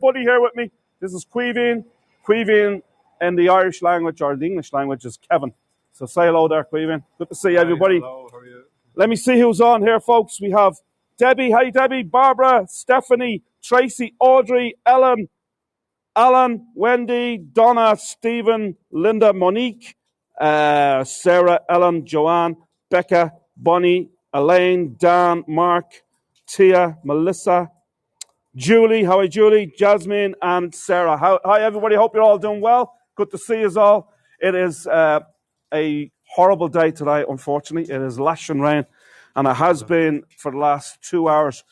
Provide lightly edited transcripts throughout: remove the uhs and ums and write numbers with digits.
buddy here with me. This is Caoimhín. Caoimhín in the Irish language or the English language is Kevin. So say hello there, Caoimhín. Good to see everybody. Hello, how are you? Let me see who's on here, folks. We have Debbie. Hi, Debbie. Barbara, Stephanie, Tracy, Audrey, Ellen, Alan, Wendy, Donna, Stephen, Linda, Monique, Sarah, Ellen, Joanne, Becca, Bonnie, Elaine, Dan, Mark, Tia, Melissa, Julie. How are you, Julie? Jasmine and Sarah. Hi, everybody. Hope you're all doing well. Good to see us all. It is a horrible day today, unfortunately. It is lashing rain, and it has been for the last 2 hours.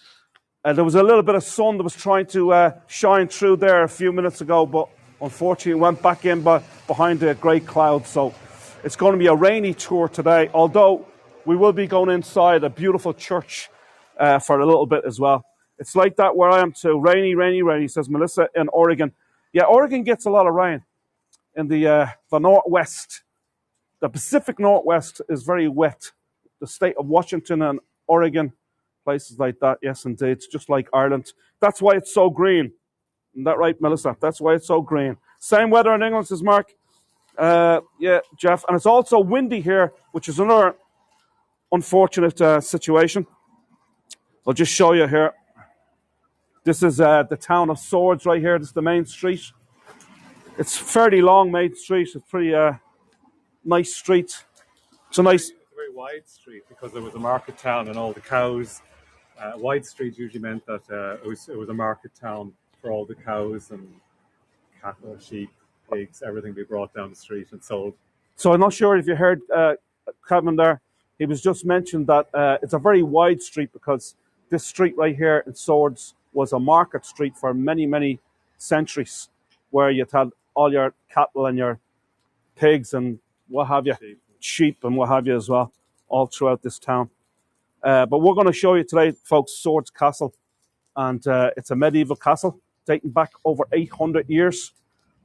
There was a little bit of sun that was trying to shine through there a few minutes ago, but unfortunately it went back in behind the grey clouds. So it's going to be a rainy tour today, although we will be going inside a beautiful church for a little bit as well. It's like that where I am too. Rainy, rainy, rainy, says Melissa in Oregon. Yeah, Oregon gets a lot of rain in the Northwest. The Pacific Northwest is very wet. The state of Washington and Oregon, places like that, yes, indeed. It's just like Ireland. That's why it's so green. Isn't that right, Melissa? That's why it's so green. Same weather in England, says Mark. Yeah, Jeff. And it's also windy here, which is another unfortunate situation. I'll just show you here. This is the town of Swords right here. This is the main street. It's fairly long main street. It's pretty nice street. It's a nice... It's a very wide street because there was a market town and all the cows. Wide street usually meant that it was a market town for all the cows and cattle, sheep, pigs, everything be brought down the street and sold. So I'm not sure if you heard Kevin there. He was just mentioned that it's a very wide street because this street right here in Swords was a market street for many, many centuries, where you'd had all your cattle and your pigs and what have you, sheep and what have you as well, all throughout this town. But we're going to show you today, folks, Swords Castle. And it's a medieval castle dating back over 800 years.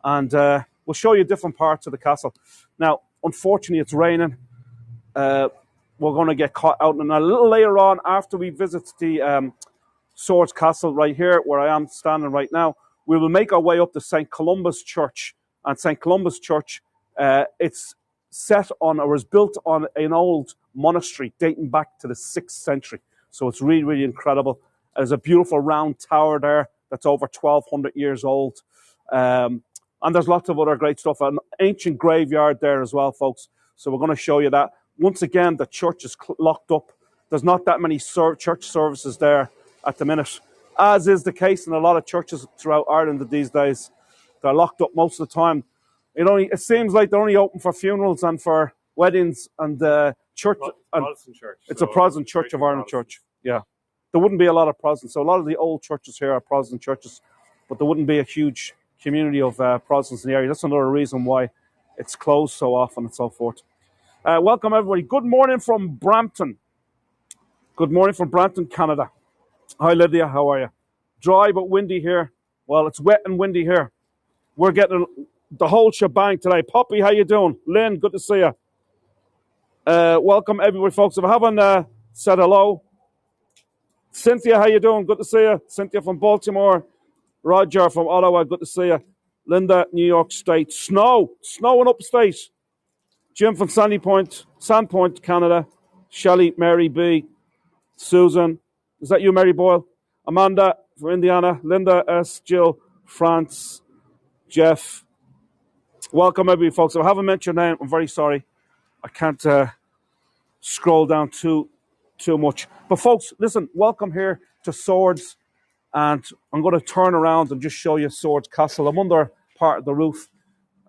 And we'll show you different parts of the castle. Now, unfortunately, it's raining. We're going to get caught out. And a little later on, after we visit the Swords Castle right here, where I am standing right now, we will make our way up to St. Columba's Church. And St. Columba's Church, it's set on, or is built on an old monastery dating back to the 6th century. So it's really, really incredible. There's a beautiful round tower there that's over 1,200 years old. And there's lots of other great stuff. An ancient graveyard there as well, folks. So we're going to show you that. Once again, the church is locked up. There's not that many church services there at the minute, as is the case in a lot of churches throughout Ireland these days. They're locked up most of the time. It seems like they're only open for funerals and for weddings and church. Protestant church. It's a Protestant Church of Ireland church. Yeah. There wouldn't be a lot of Protestants. So a lot of the old churches here are Protestant churches, but there wouldn't be a huge community of Protestants in the area. That's another reason why it's closed so often and so forth. Welcome, everybody. Good morning from Brampton. Good morning from Brampton, Canada. Hi, Lydia. How are you? Dry but windy here. Well, it's wet and windy here. We're getting the whole shebang today. Poppy, how you doing? Lynn, good to see you. Welcome, everybody, folks. If I haven't said hello, Cynthia, how you doing? Good to see you. Cynthia from Baltimore. Roger from Ottawa, good to see you. Linda, New York State. Snowing upstate. Jim from Sandpoint, Canada. Shelley, Mary B. Susan. Is that you, Mary Boyle? Amanda from Indiana. Linda S. Jill, France. Jeff. Welcome, everybody, folks. If I haven't mentioned your name, I'm very sorry. I can't scroll down too much. But, folks, listen, welcome here to Swords. And I'm going to turn around and just show you Swords Castle. I'm under part of the roof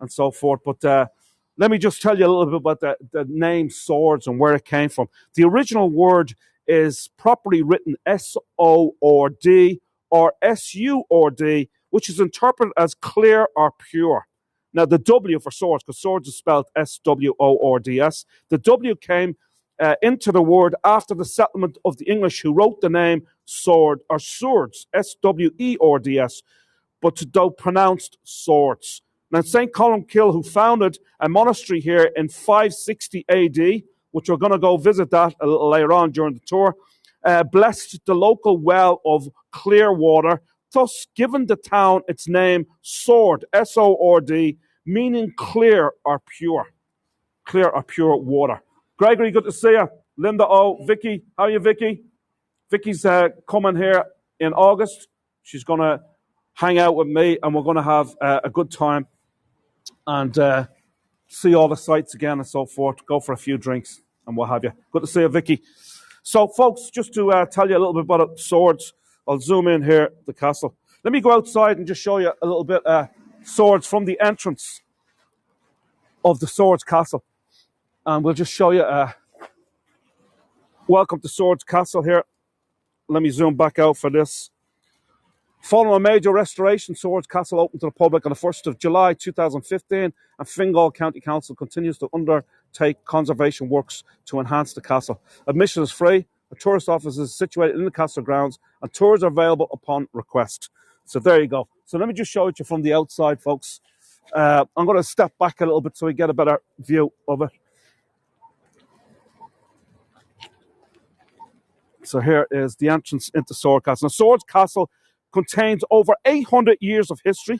and so forth. But let me just tell you a little bit about the name Swords and where it came from. The original word is properly written S-O-R-D or S-U-R-D, which is interpreted as clear or pure. Now, the W for swords, because swords is spelled S-W-O-R-D-S, the W came into the word after the settlement of the English, who wrote the name sword or swords, S-W-E-R-D-S, but though pronounced swords. Now, St. Columkill, who founded a monastery here in 560 AD, which we're going to go visit that a little later on during the tour, blessed the local well of clear water thus given the town its name Sword, S-O-R-D, meaning clear or pure. Clear or pure water. Gregory, good to see you. Linda O, Vicky, how are you, Vicky? Vicky's coming here in August. She's going to hang out with me, and we're going to have a good time and see all the sights again and so forth. Go for a few drinks and what have you. Good to see you, Vicky. So, folks, just to tell you a little bit about Swords, I'll zoom in here at the castle. Let me go outside and just show you a little bit Swords from the entrance of the Swords Castle. And we'll just show you, welcome to Swords Castle here. Let me zoom back out for this. Following a major restoration, Swords Castle opened to the public on the 1st of July 2015, and Fingal County Council continues to undertake conservation works to enhance the castle. Admission is free, a tourist office is situated in the castle grounds, and tours are available upon request. So there you go. So let me just show it to you from the outside, folks. I'm going to step back a little bit so we get a better view of it. So here is the entrance into Swords Castle. Now, Swords Castle contains over 800 years of history.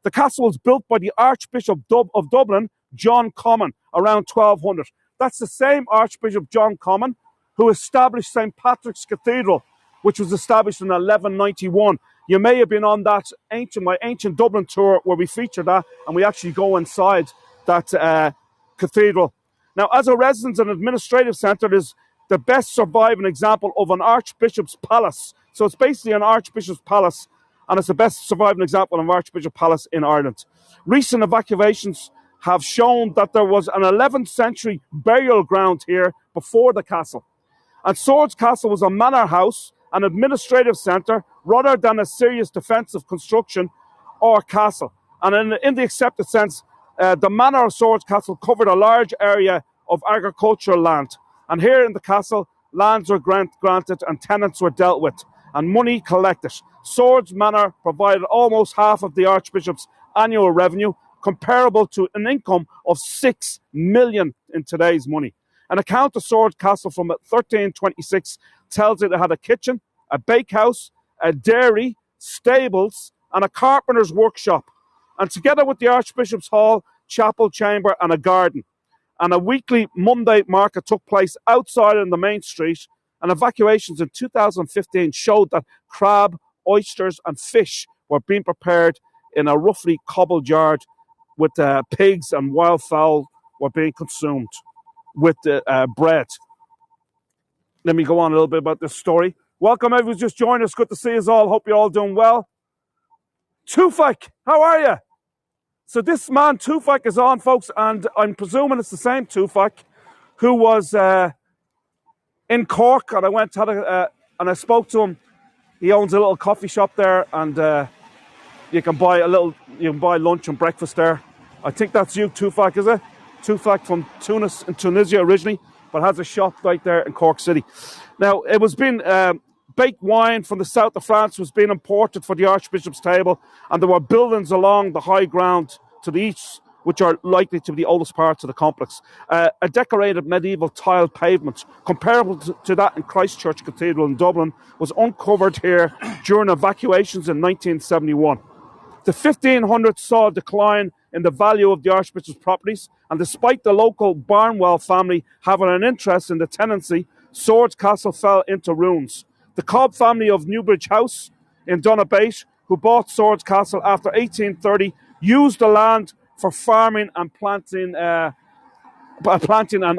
The castle was built by the Archbishop of Dublin, John Comyn, around 1200. That's the same Archbishop John Comyn who established St. Patrick's Cathedral, which was established in 1191. You may have been on that my ancient Dublin tour where we feature that, and we actually go inside that cathedral. Now, as a residence and administrative centre, it is the best surviving example of an archbishop's palace. So it's basically an archbishop's palace, and it's the best surviving example of an archbishop's palace in Ireland. Recent excavations have shown that there was an 11th century burial ground here before the castle. And Swords Castle was a manor house, an administrative centre, rather than a serious defensive construction or castle. And in the accepted sense, the manor of Swords Castle covered a large area of agricultural land. And here in the castle, lands were granted and tenants were dealt with, and money collected. Swords Manor provided almost half of the Archbishop's annual revenue, comparable to an income of 6 million in today's money. An account of Swords Castle from 1326 tells it had a kitchen, a bakehouse, a dairy, stables, and a carpenter's workshop. And together with the Archbishop's Hall, chapel chamber, and a garden. And a weekly Monday market took place outside on the main street, and evacuations in 2015 showed that crab, oysters, and fish were being prepared in a roughly cobbled yard with pigs and wildfowl were being consumed with bread. Let me go on a little bit about this story. Welcome, everyone's just joined us. Good to see us all. Hope you're all doing well. Tufek, how are you? So this man, Tufek, is on, folks, and I'm presuming it's the same Tufek who was in Cork, and I spoke to him. He owns a little coffee shop there, and you can buy lunch and breakfast there. I think that's you, Tufek, is it? Tufek from Tunis, in Tunisia originally, but has a shop right there in Cork City. Now, it was being baked wine from the south of France was being imported for the Archbishop's table, and there were buildings along the high ground to the east, which are likely to be the oldest parts of the complex. A decorated medieval tile pavement, comparable to that in Christchurch Cathedral in Dublin, was uncovered here during evacuations in 1971. The 1500s saw a decline in the value of the Archbishop's properties, and despite the local Barnwell family having an interest in the tenancy, Swords Castle fell into ruins. The Cobb family of Newbridge House in Donabate, who bought Swords Castle after 1830, used the land for farming and planting an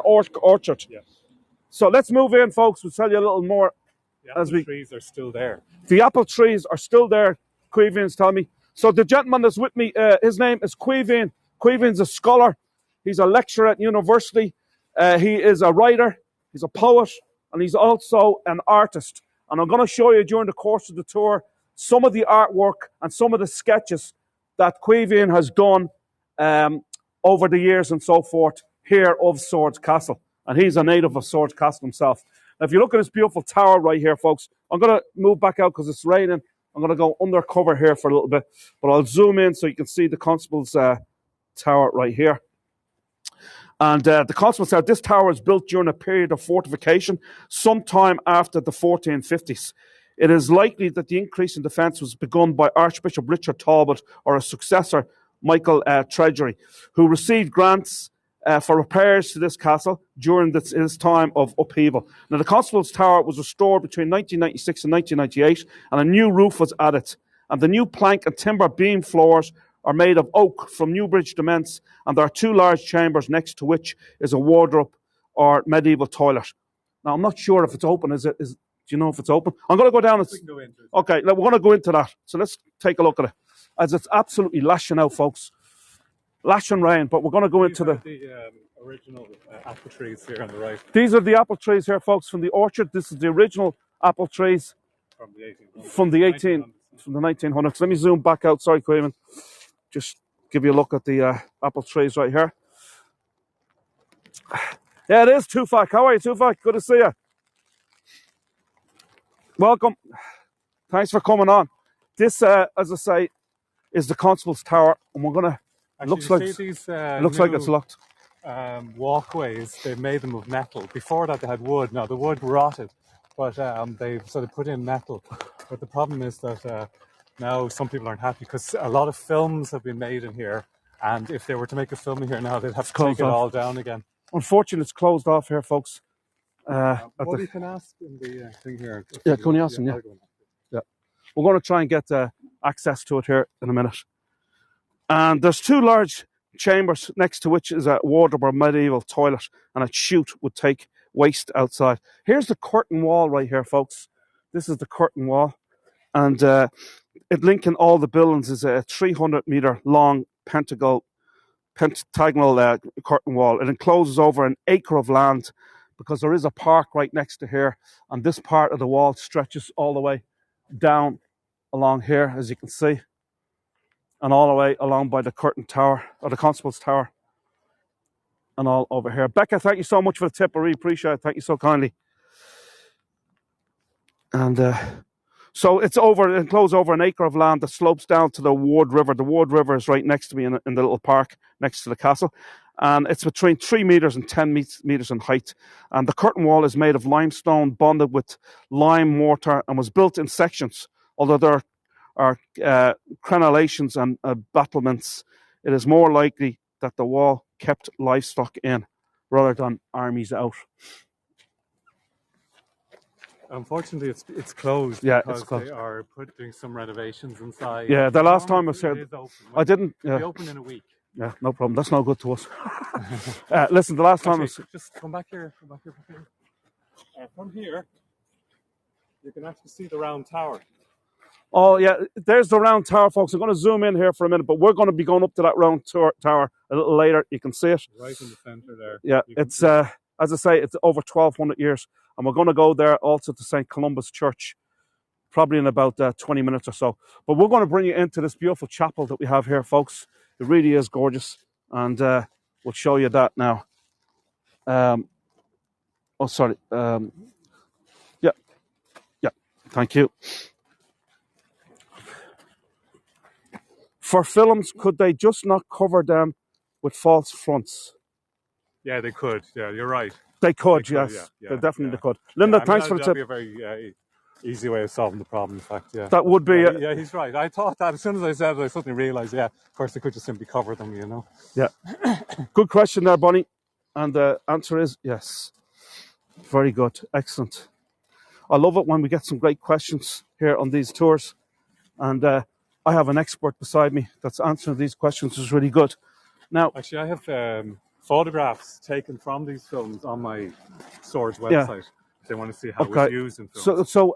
orchard. Yeah. So let's move in, folks. We'll tell you a little more. The apple trees are still there. The apple trees are still there, Queevine's telling me. So the gentleman that's with me, his name is Queevine. Queevine's a scholar. He's a lecturer at university. He is a writer. He's a poet. And he's also an artist. And I'm going to show you during the course of the tour some of the artwork and some of the sketches that Queevine has done over the years and so forth here of Swords Castle. And he's a native of Swords Castle himself. Now, if you look at this beautiful tower right here, folks, I'm going to move back out because it's raining. I'm going to go undercover here for a little bit, but I'll zoom in so you can see the Constable's tower right here. And the Constable's tower, this tower was built during a period of fortification sometime after the 1450s. It is likely that the increase in defence was begun by Archbishop Richard Talbot or a successor, Michael Treasury, who received grants for repairs to this castle during his time of upheaval. Now, the Constable's Tower was restored between 1996 and 1998, and a new roof was added. And the new plank and timber beam floors are made of oak from Newbridge Demesne, and there are 2 large chambers next to which is a wardrobe or medieval toilet. Now, I'm not sure if it's open. Do you know if it's open? I'm going to go down and... We can go into it. Okay, we're going to go into that. So let's take a look at it. As it's absolutely lashing out, folks. Lashing rain, but we're going to go into the original apple trees here on the right. These are the apple trees here, folks, from the orchard. This is the original apple trees From the 1800s. From the 1900s. Let me zoom back out. Sorry, Quaven. Just give you a look at the apple trees right here. Yeah, it is Tufak. How are you, Tufak? Good to see you. Welcome. Thanks for coming on. This, as I say, is the Constable's Tower, and we're gonna. Actually, looks like it's locked. Walkways. They made them of metal. Before that, they had wood. Now the wood rotted, but they put in metal. But the problem is that now some people aren't happy because a lot of films have been made in here, and if they were to make a film in here now, they'd have to take it all down again. Unfortunately, it's closed off here, folks. What you can ask in the thing here. Yeah, can you ask him? Yeah. We're going to try and get access to it here in a minute. And there's 2 large chambers next to which is a wardrobe or medieval toilet, and a chute would take waste outside. Here's the curtain wall right here, folks. This is the curtain wall, and it linking all the buildings is a 300-meter long pentagonal curtain wall. It encloses over an acre of land because there is a park right next to here, and this part of the wall stretches all the way down along here, as you can see, and all the way along by the curtain tower, or the Constable's Tower, and all over here. Becca, thank you so much for the tip. I really appreciate it. Thank you so kindly. And so it's enclosed over an acre of land that slopes down to the Ward River. The Ward River is right next to me in the little park next to the castle. And it's between 3 meters and 10 meters in height. And the curtain wall is made of limestone bonded with lime mortar and was built in sections. Although there are crenellations and battlements, it is more likely that the wall kept livestock in rather than armies out. Unfortunately, it's closed. Yeah, because it's closed. They are doing some renovations inside. Yeah, the last time I was here, I didn't. They open in a week. Yeah, no problem. That's no good to us. Listen, the last time just come back here. From here, you can actually see the round tower. Oh yeah, there's the round tower, folks. I'm going to zoom in here for a minute, but we're going to be going up to that round tower a little later. You can see it right in the centre there. Yeah, it's as I say, it's over 1,200 years, and we're going to go there also to St. Columba's Church, probably in about 20 minutes or so. But we're going to bring you into this beautiful chapel that we have here, folks. It really is gorgeous, and we'll show you that now. Yeah, thank you. For films, could they just not cover them with false fronts? Yeah, they could. Yeah, you're right. They could, yes. Yeah, they definitely could. Linda, thanks for the tip. That'd be a very easy way of solving the problem, in fact, yeah. That would be... Yeah, he's right. I thought that as soon as I said it, I suddenly realised, of course, they could just simply cover them, you know. Yeah. Good question there, Bonnie. And the answer is yes. Very good. Excellent. I love it when we get some great questions here on these tours. And I have an expert beside me that's answering these questions. It's really good. Now, actually, I have photographs taken from these films on my Swords website. If they want to see how it was used in films. So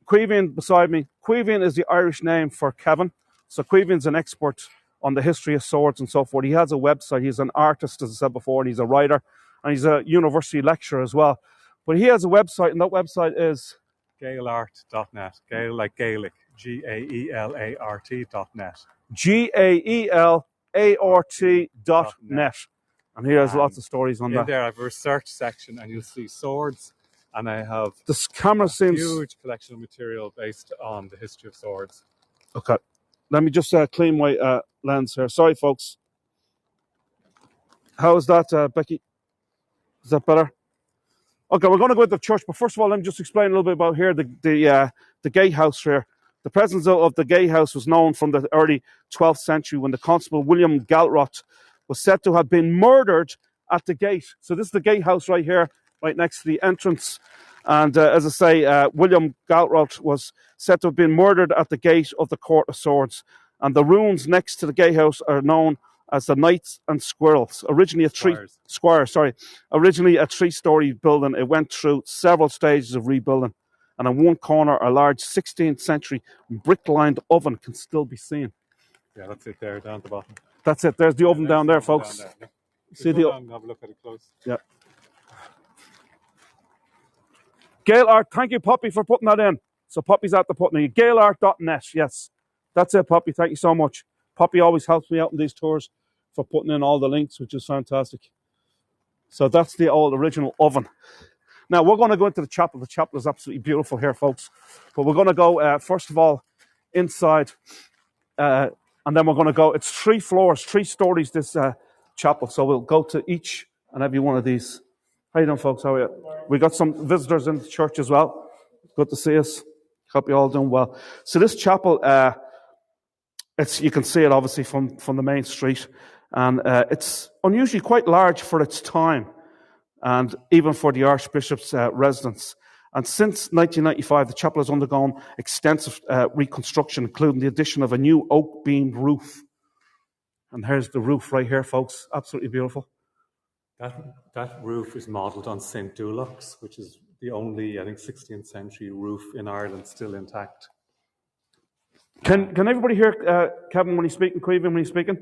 Caoimhín beside me. Caoimhín is the Irish name for Kevin. So Caoimhín's an expert on the history of swords and so forth. He has a website. He's an artist, as I said before, and he's a writer, and he's a university lecturer as well. But he has a website, and that website is gaelart.net. Gael like Gaelic. GAELART.net. GAELART.net. And he has lots of stories on that. There I have a research section, and you'll see swords, and I have this camera seems huge collection of material based on the history of swords. Okay, let me just clean my lens here. Sorry, folks. How is that, Becky? Is that better? Okay, we're going to go into the church, but first of all, let me just explain a little bit about here, the gatehouse here. The presence of the gatehouse was known from the early 12th century when the constable William Galtrot was said to have been murdered at the gate. So this is the gatehouse right here, right next to the entrance. And as I say, William Galtrot was said to have been murdered at the gate of the Court of Swords. And the ruins next to the gatehouse are known as the Knights and Squirrels. Originally a three-story building. It went through several stages of rebuilding. And in one corner, a large 16th century brick-lined oven can still be seen. Yeah, that's it there, down at the bottom. That's it. There's the oven down there, folks. Down there. See the have a look at it close. Yeah. Gailart, thank you, Poppy, for putting that in. So Poppy's at the putting it. Gailart.net, yes. That's it, Poppy. Thank you so much. Poppy always helps me out in these tours for putting in all the links, which is fantastic. So that's the old original oven. Now, we're going to go into the chapel. The chapel is absolutely beautiful here, folks. But we're going to go, first of all, inside. And then we're going to go, it's 3 floors, 3 stories, this chapel. So we'll go to each and every one of these. How you doing, folks? How are you? We got some visitors in the church as well. Good to see us. Hope you're all doing well. So this chapel, you can see it obviously from the main street. And it's unusually quite large for its time. And even for the Archbishop's residence. And since 1995, the chapel has undergone extensive reconstruction, including the addition of a new oak-beamed roof. And here's the roof right here, folks. Absolutely beautiful. That roof is modelled on St. Dulux, which is the only, I think, 16th century roof in Ireland still intact. Can everybody hear Kevin when he's speaking, Caoimhin, when he's speaking?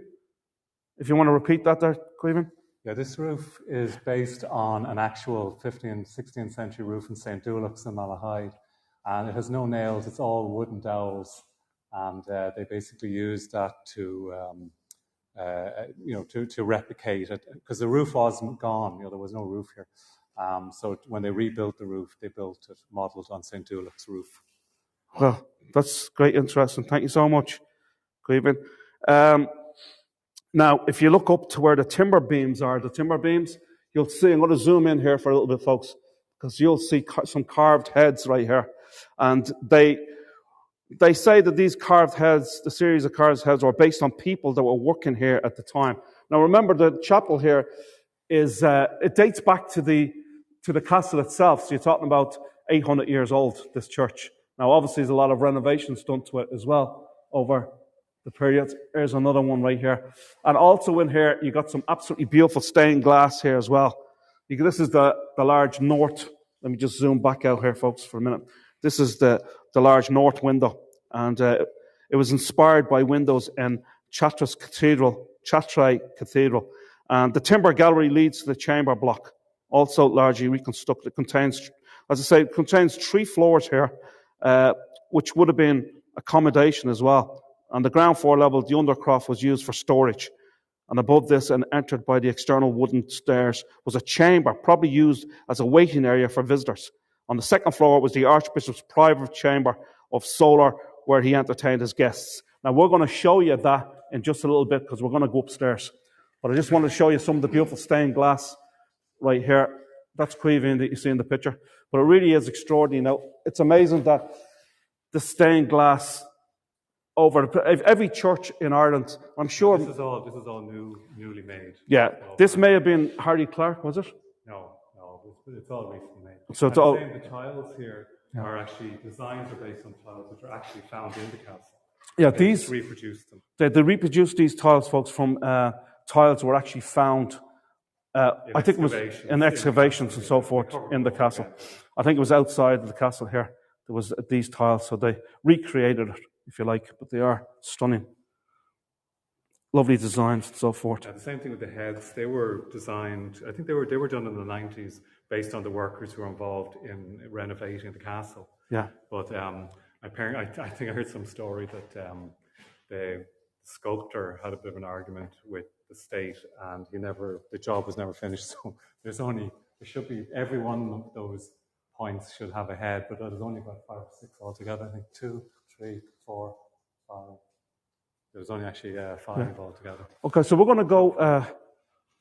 If you want to repeat that there, Caoimhin. Yeah, this roof is based on an actual 15th, 16th century roof in St. Dulux in Malahide. And it has no nails, it's all wooden dowels. And they basically use that to replicate it. Because the roof was gone, there was no roof here. So when they rebuilt the roof, they built it modelled on St. Dulux roof. Well, that's great, interesting. Thank you so much, Caoimhin. Now, if you look up to where the timber beams are, you'll see, I'm going to zoom in here for a little bit, folks, because you'll see some carved heads right here. And they say that these carved heads, the series of carved heads, are based on people that were working here at the time. Now, remember, the chapel here is, it dates back to the castle itself. So you're talking about 800 years old, this church. Now, obviously, there's a lot of renovations done to it as well over the period. There's another one right here. And also in here, you got some absolutely beautiful stained glass here as well. This is the large north. Let me just zoom back out here, folks, for a minute. This is the large north window. And it was inspired by windows in Chartres Cathedral. And the timber gallery leads to the chamber block, also largely reconstructed. It contains, as I say, 3 floors here, which would have been accommodation as well. On the ground floor level, the undercroft was used for storage. And above this, and entered by the external wooden stairs, was a chamber, probably used as a waiting area for visitors. On the second floor was the Archbishop's private chamber of Solar, where he entertained his guests. Now, we're going to show you that in just a little bit, because we're going to go upstairs. But I just want to show you some of the beautiful stained glass right here. That's Caoimhin that you see in the picture. But it really is extraordinary. Now, it's amazing that the stained glass over every church in Ireland, I'm sure. This is all newly made. Yeah, this may have been Hardy Clark, was it? No, it's all recently made. So it's all. The tiles here are actually, designs are based on tiles which are actually found in the castle. Yeah, they these reproduced them. They reproduced these tiles, folks, from tiles were actually found. I think it was in excavations and so forth in the castle. I think it was outside of the castle here. There was these tiles, so they recreated it, if you like, but they are stunning. Lovely designs and so forth. The same thing with the heads. They were designed, I think they were done in the 90s based on the workers who were involved in renovating the castle. Yeah. But apparently, I think I heard some story that the sculptor had a bit of an argument with the state, and the job was never finished. So there should be, every one of those points should have a head, but there's only about 5 or 6 altogether. I think 2, 3, 4, 5. There's only actually 5 altogether. Okay, so we're going to go.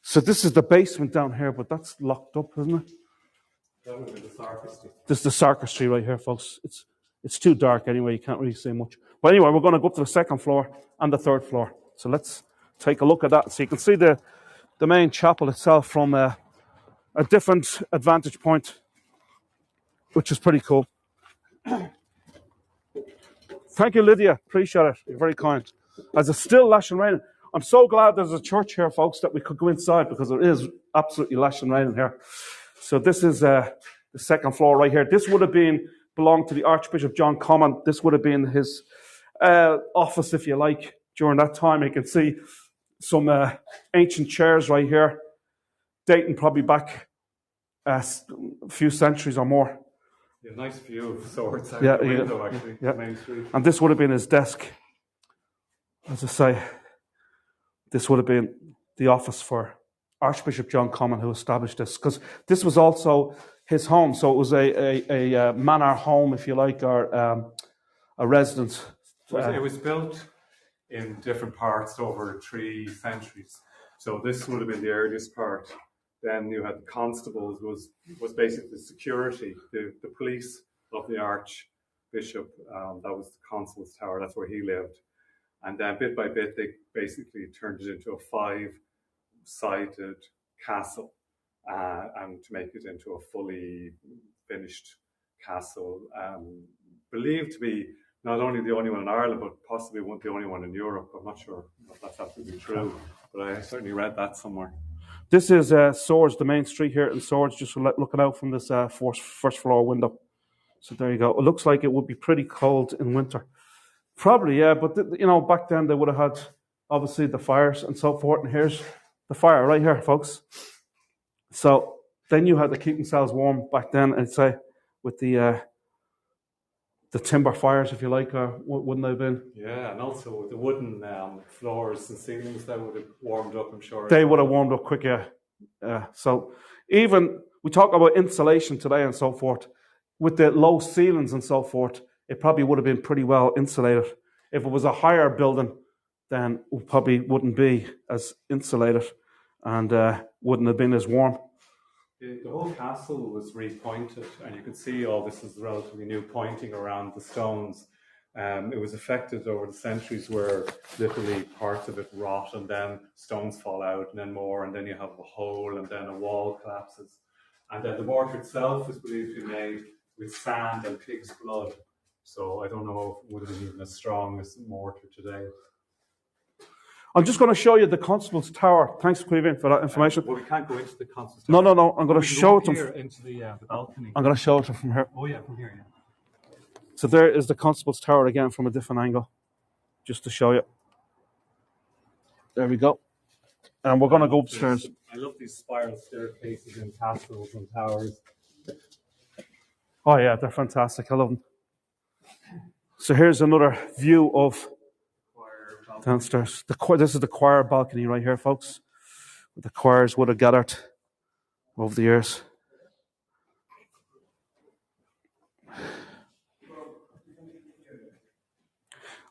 So this is the basement down here, but that's locked up, isn't it? That would be the sacristy. This is the sacristy right here, folks. It's too dark anyway. You can't really see much. But anyway, we're going to go up to the second floor and the third floor. So let's take a look at that. So you can see the main chapel itself from a different vantage point, which is pretty cool. Thank you, Lydia. Appreciate it. You're very kind. As it's still lashing raining. I'm so glad there's a church here, folks, that we could go inside because it is absolutely lashing raining here. So this is the second floor right here. This would have belonged to the Archbishop John Comyn. This would have been his office, if you like, during that time. You can see some ancient chairs right here, dating probably back a few centuries or more. Yeah, nice view of Swords out the window, actually, Main Street. And this would have been his desk. As I say, this would have been the office for Archbishop John Comyn, who established this, because this was also his home. So it was a manor home, if you like, or a residence. It was built in different parts over 3 centuries. So this would have been the earliest part. Then you had the constables, was basically the security, the police of the Archbishop. That was the Constable's Tower. That's where he lived. And then bit by bit, they basically turned it into a 5-sided castle, and to make it into a fully finished castle, believed to be not only the only one in Ireland, but possibly the only one in Europe. I'm not sure if that's absolutely true, but I certainly read that somewhere. This is Swords, the main street here in Swords, just looking out from this first floor window. So there you go. It looks like it would be pretty cold in winter. Probably, yeah, but back then they would have had, obviously, the fires and so forth, and here's the fire right here, folks. So they knew how to keep themselves warm back then, I'd say, with the timber fires, if you like, or wouldn't they have been? Yeah, and also the wooden floors and ceilings that would have warmed up, I'm sure. They would have warmed up quick, yeah. So even, we talk about insulation today and so forth, with the low ceilings and so forth, it probably would have been pretty well insulated. If it was a higher building, then it probably wouldn't be as insulated and wouldn't have been as warm. The whole castle was repointed, and you can see all this is relatively new pointing around the stones. It was affected over the centuries where literally parts of it rot, and then stones fall out, and then more, and then you have a hole, and then a wall collapses. And then the mortar itself is believed to be made with sand and pig's blood. So I don't know if it would have been even as strong as mortar today. I'm just going to show you the Constable's Tower. Thanks, Queven, for that information. Well, we can't go into the Constable's Tower. No. I'm going to show it to them. Into the balcony. I'm going to show it from here. Oh, yeah, from here, yeah. So there is the Constable's Tower again from a different angle, just to show you. There we go. And we're going to go upstairs. I love these spiral staircases in castles and towers. Oh, yeah, they're fantastic. I love them. So here's another view of downstairs. This is the choir balcony right here, folks. The choirs would have gathered over the years.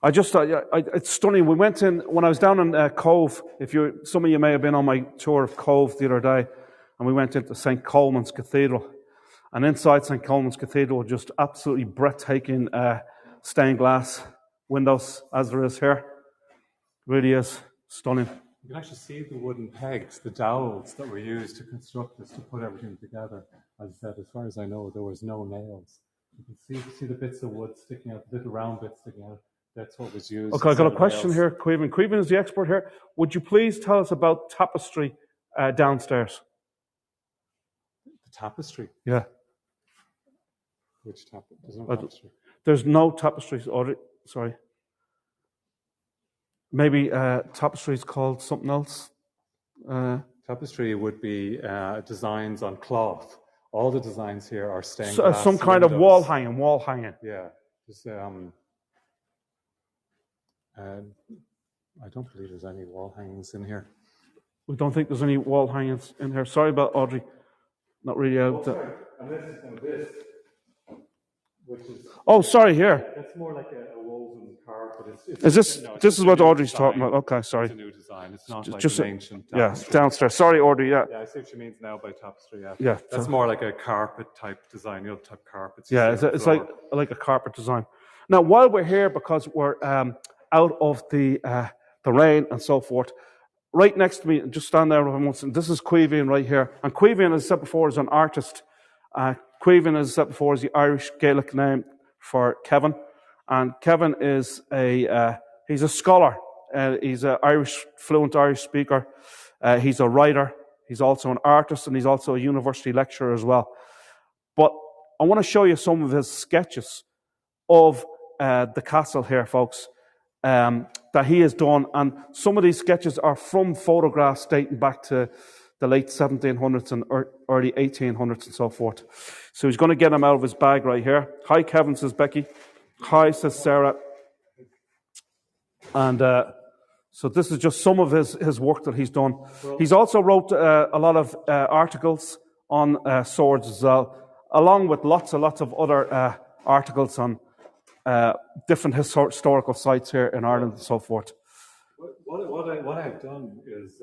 I just thought, it's stunning. We went in, when I was down in Cove, some of you may have been on my tour of Cove the other day, and we went into St. Colman's Cathedral. And inside St. Colman's Cathedral, just absolutely breathtaking stained glass windows, as there is here. Really is stunning. You can actually see the wooden pegs, the dowels that were used to construct this, to put everything together. As I said, as far as I know, there was no nails. You can see the bits of wood sticking out, the little round bits sticking out. That's what was used. Okay, I've got a question here, Queven. Queven is the expert here. Would you please tell us about tapestry downstairs? The tapestry? Yeah. Which tapestry? There's no tapestry. There's no tapestries. Sorry. Maybe tapestry is called something else. Tapestry would be designs on cloth. All the designs here are stained glass. Some kind of wall hanging. Yeah. I don't believe there's any wall hangings in here. We don't think there's any wall hangings in here. Sorry about Audrey. Not really out there. And this. which is Oh, sorry, here. that's more like a woven carpet. Is this, no, it's this just is a what new Audrey's talking design. about. Okay, It's sorry. a new design. It's not like Just, an ancient yeah, tapestry. downstairs. Sorry, Audrey, yeah. Yeah, I see what she means now by tapestry. Yeah, Yeah. that's more like a carpet type design. You know, type carpets. You Yeah, see on the it's floor. like a carpet design. Now, while we're here, because we're out of the rain and so forth, right next to me, just stand there once, and this is Caoimhín right here. And Caoimhín, as I said before, is an artist. Caoimhín, as I said before, is the Irish Gaelic name for Kevin. And Kevin is he's a scholar. He's an fluent Irish speaker. He's a writer. He's also an artist, and he's also a university lecturer as well. But I want to show you some of his sketches of the castle here, folks, that he has done. And some of these sketches are from photographs dating back to the late 1700s and early 1800s and so forth. So he's going to get them out of his bag right here. Hi, Kevin, says Becky. Hi, says Sarah. And so this is just some of his work that he's done. He's also wrote a lot of articles on swords as well, along with lots of other articles on different historical sites here in Ireland and so forth. What I've done is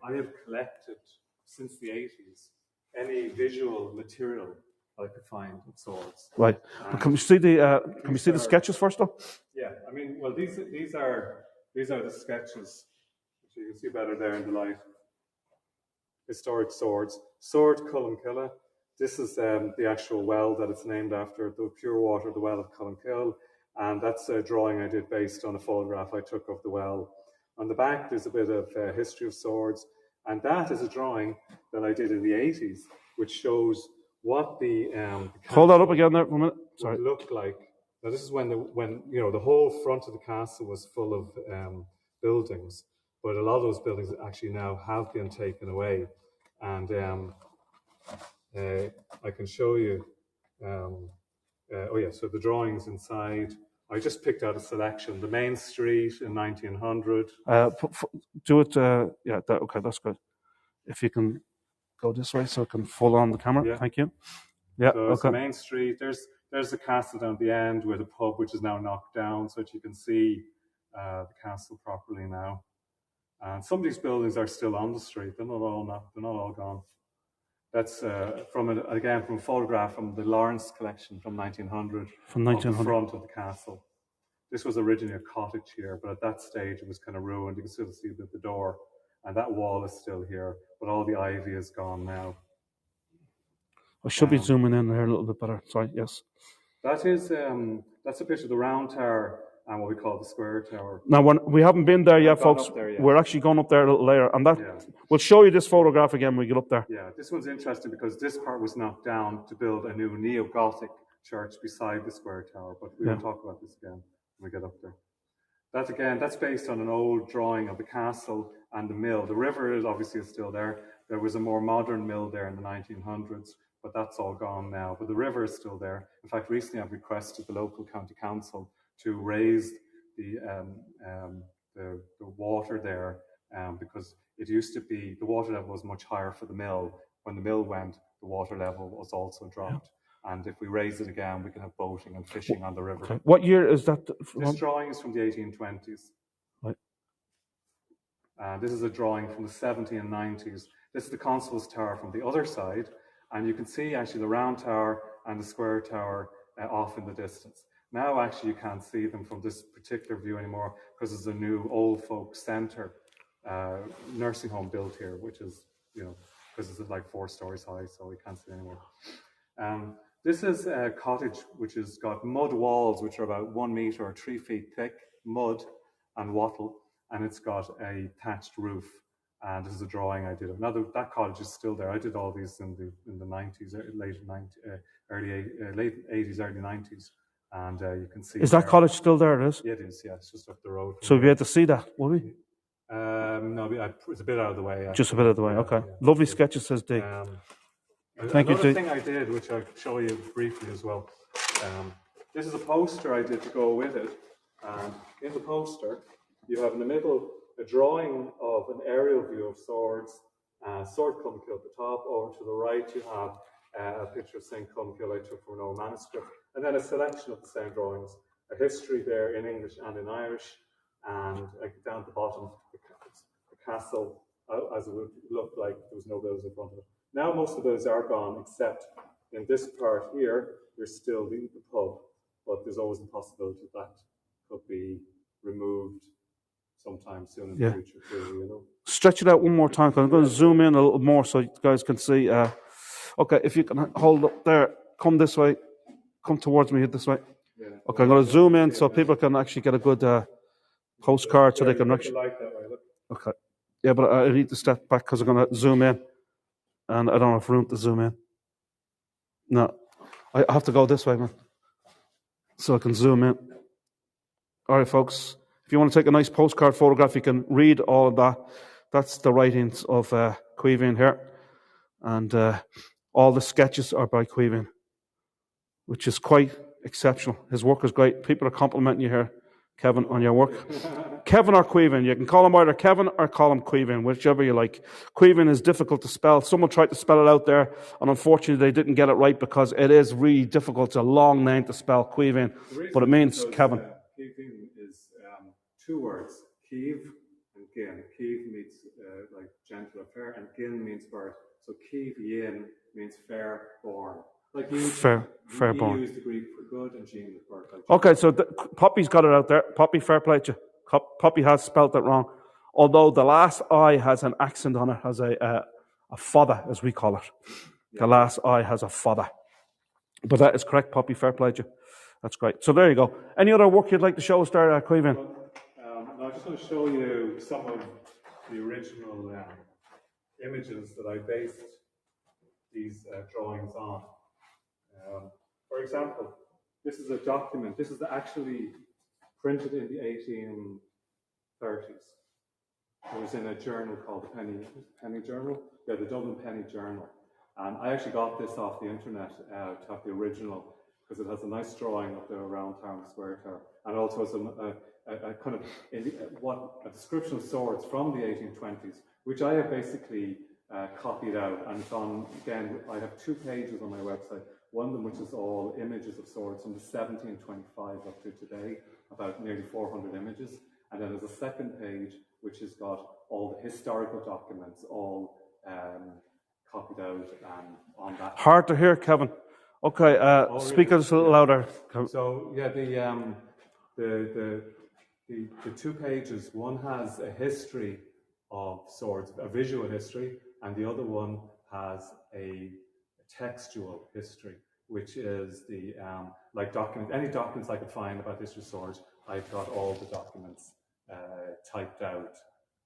I have collected since the 80s any visual material I could find of swords. Right. But can we see the sketches first, though? Yeah, I mean, well, these are the sketches, which you can see better there in the light. Historic swords. Sword Columba. This is the actual well that it's named after, the pure water, the well of Columkill. And that's a drawing I did based on a photograph I took of the well. On the back, there's a bit of history of swords. And that is a drawing that I did in the 80s, which shows what the hold that up again there for a minute. Sorry. Looked like. Now, this is when the whole front of the castle was full of buildings, but a lot of those buildings actually now have been taken away. And I can show you. So the drawings inside. I just picked out a selection. The main street in 1900. Do it. Okay, that's good. If you can go this way so it can fall on the camera. Yeah. Thank you. Yeah. So it's the main street. There's the castle down at the end with a pub which is now knocked down, so that you can see the castle properly now. And some of these buildings are still on the street. They're not all gone. That's from a photograph from the Lawrence collection from 1900. From 1900. Of the front of the castle. This was originally a cottage here, but at that stage it was kind of ruined. You can still see the door, and that wall is still here, but all the ivy is gone now. I should be zooming in here a little bit better. Sorry, yes. That's a picture of the round tower and what we call the square tower. Now, we haven't been there yet, folks. We're actually going up there a little later, and we'll show you this photograph again when we get up there. Yeah, this one's interesting because this part was knocked down to build a new neo-Gothic church beside the square tower, but we will talk about this again when we get up there. That's based on an old drawing of the castle and the mill. The river is obviously still there. There was a more modern mill there in the 1900s, but that's all gone now. But the river is still there. In fact, recently I've requested the local county council to raise the water there because it used to be, the water level was much higher for the mill. When the mill went, the water level was also dropped. And if we raise it again, we can have boating and fishing on the river. Okay. What year is that from? This drawing is from the 1820s. Right. This is a drawing from the 1790s. This is the Constable's Tower from the other side. And you can see actually the round tower and the square tower off in the distance. Now actually you can't see them from this particular view anymore because there's a new old folk centre nursing home built here, which is, because it's like 4 stories high, so we can't see it anymore. This is a cottage which has got mud walls which are about 1 metre or 3 feet thick, mud and wattle, and it's got a thatched roof. And this is a drawing I did. Now that cottage is still there. I did all these in the 90s, late 80s, early 90s, and you can see. Is that cottage still there? It is. Yeah, it is. Yeah, it's just up the road. So we'll be able to see that, will we? No, it's a bit out of the way. Actually. Just a bit out of the way. Okay. Yeah. Lovely sketches, says Dick. Thank you, Dick. Another thing I did, which I'll show you briefly as well. This is a poster I did to go with it, and in the poster you have in the middle a drawing of an aerial view of swords, sword Columba at the top. Over to the right, you have a picture of St. Columba I took from an old manuscript, and then a selection of the same drawings, a history there in English and in Irish, and down at the bottom, the castle, as it would look like there was no buildings in front of it. Now most of those are gone, except in this part here, there's still the pub, but there's always the possibility that could be removed sometime soon in the future too, you know. Stretch it out one more time, because I'm going to zoom in a little more so you guys can see. Okay, if you can hold up there, come this way, come towards me this way. Yeah. Okay, I'm going to zoom in so people can actually get a good postcard so they can actually. Like that way, look. Okay. Yeah, but I need to step back because I'm going to zoom in, and I don't have room to zoom in. No, I have to go this way, man, so I can zoom in. All right, folks. If you want to take a nice postcard photograph, you can read all of that. That's the writings of Caoimhin here. And all the sketches are by Caoimhin, which is quite exceptional. His work is great. People are complimenting you here, Kevin, on your work. Kevin or Caoimhin. You can call him either Kevin or call him Caoimhin, whichever you like. Caoimhin is difficult to spell. Someone tried to spell it out there, and unfortunately they didn't get it right because it is really difficult. It's a long name to spell, Caoimhin, but it means Kevin. Caoimhin is two words, Caoimh and Gin. Caoimh means like gentle or fair, and Gin means birth. So Caoimhin means fair born. Like fair born. Use the Greek for good and Jean is birth. Like okay, so Poppy's got it out there. Poppy, fair play to you. Poppy has spelt it wrong. Although the last I has an accent on it, has a fodder, as we call it. Yeah. The last I has a fodder. But that is correct, Poppy, fair play to you. That's great. So there you go. Any other work you'd like to show us there, Caoimhin? I just want to show you some of the original images that I based these drawings on. For example, this is a document. This is actually printed in the 1830s. It was in a journal called the Penny Journal. Yeah, the Dublin Penny Journal. And I actually got this off the internet to have the original, because it has a nice drawing of the round tower and square tower, and also has a kind of a description of swords from the 1820s, which I have basically copied out, and it's on, again, I have 2 pages on my website, one of them which is all images of swords from the 1725 up to today, about nearly 400 images, and then there's a second page which has got all the historical documents, all copied out and on that. Hard to hear, Kevin. Okay, speak us a little louder. So yeah, the 2 pages, one has a history of swords, a visual history, and the other one has a textual history, which is the like any documents I could find about history of swords. I've got all the documents typed out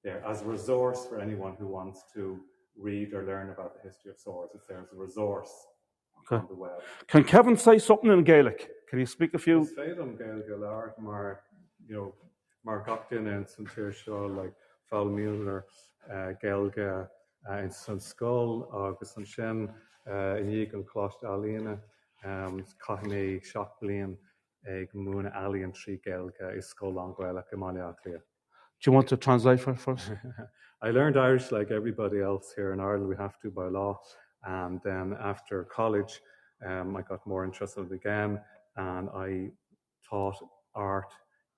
there as a resource for anyone who wants to read or learn about the history of swords. If there's a resource on the web. Can Kevin say something in Gaelic? Can you speak a few? Féadam Gaeilge art, mar gachtain and san tírseo like Fáil Mueller, Gaeilge in san Skull, agus an sin in Eagle Clost Alina, Cahne Shock Blian, Gmuna Ali and Tree Gaeilge is Skull on Gaelic Amaliaklia. Do you want to translate for us? I learned Irish like everybody else here in Ireland. We have to by law. And then after college, I got more interested again, and I taught art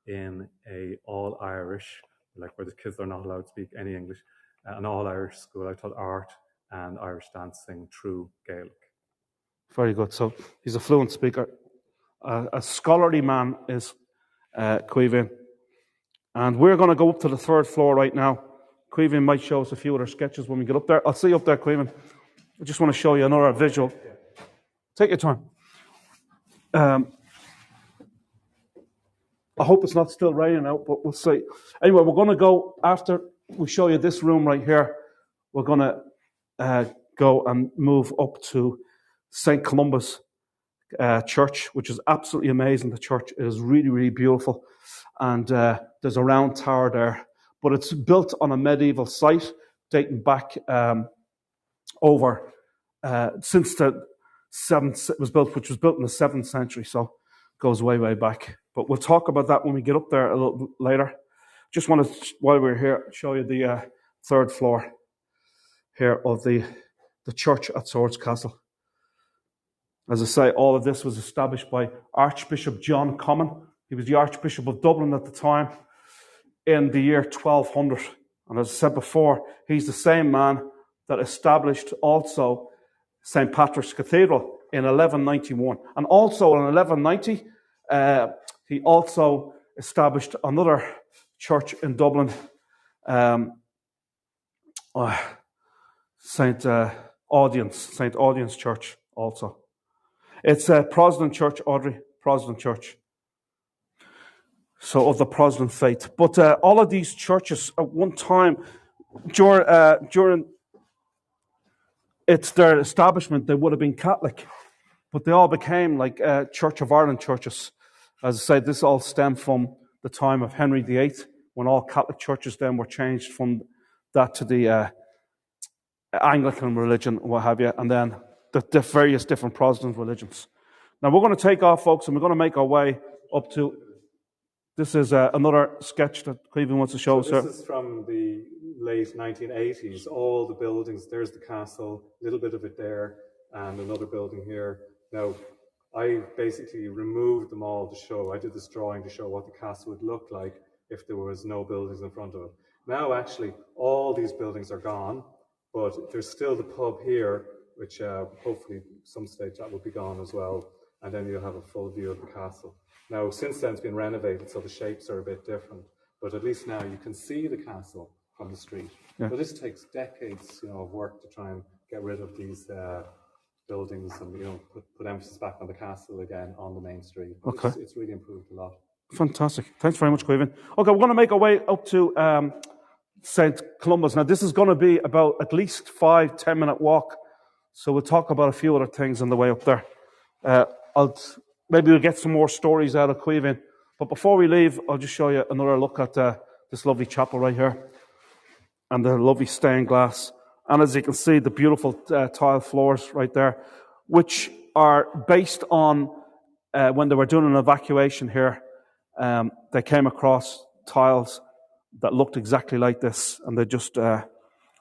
in a all-Irish, like where the kids are not allowed to speak any English, an all-Irish school. I taught art and Irish dancing through Gaelic. Very good. So he's a fluent speaker. A scholarly man is Caoimhin. And we're going to go up to the 3rd floor right now. Caoimhin might show us a few other sketches when we get up there. I'll see you up there, Caoimhin. I just want to show you another visual. Take your time. I hope it's not still raining out, but we'll see. Anyway, we're going to go, after we show you this room right here, we're going to go and move up to St. Columba's church, which is absolutely amazing. The church is really, really beautiful. And there's a round tower there. But it's built on a medieval site dating back over since the 7th, it was built, which was built in the 7th century, so it goes way, way back. But we'll talk about that when we get up there a little later. Just want to, while we're here, show you the 3rd floor here of the church at Swords Castle. As I say, all of this was established by Archbishop John Comyn. He was the Archbishop of Dublin at the time in the year 1200. And as I said before, he's the same man that established also St. Patrick's Cathedral in 1191. And also in 1190, he also established another church in Dublin, St. Audience Church also. It's a Protestant church, Audrey, Protestant church. So of the Protestant faith. But all of these churches at one time, during their establishment, they would have been Catholic. But they all became like Church of Ireland churches. As I said, this all stemmed from the time of Henry VIII, when all Catholic churches then were changed from that to the Anglican religion, what have you, and then the various different Protestant religions. Now we're going to take off, folks, and we're going to make our way up to. This is another sketch that Cleveland wants to show us. This is from the late 1980s. All the buildings. There's the castle, a little bit of it there, and another building here. Now, I basically removed them all to show. I did this drawing to show what the castle would look like if there was no buildings in front of it. Now, actually, all these buildings are gone, but there's still the pub here, which hopefully some stage that will be gone as well, and then you'll have a full view of the castle. Now, since then, it's been renovated, so the shapes are a bit different, but at least now you can see the castle from the street. Yeah. But this takes decades, of work to try and get rid of these buildings and put emphasis back on the castle again on the main street. Okay, it's really improved a lot. Fantastic. Thanks very much, Cleveland. Okay, we're going to make our way up to St. Columba's. Now, this is going to be about at least 5-10 minute walk, so we'll talk about a few other things on the way up there. Maybe we'll get some more stories out of Cleveland. But before we leave, I'll just show you another look at this lovely chapel right here and the lovely stained glass. And as you can see, the beautiful tile floors right there, which are based on when they were doing an evacuation here, they came across tiles that looked exactly like this, and they just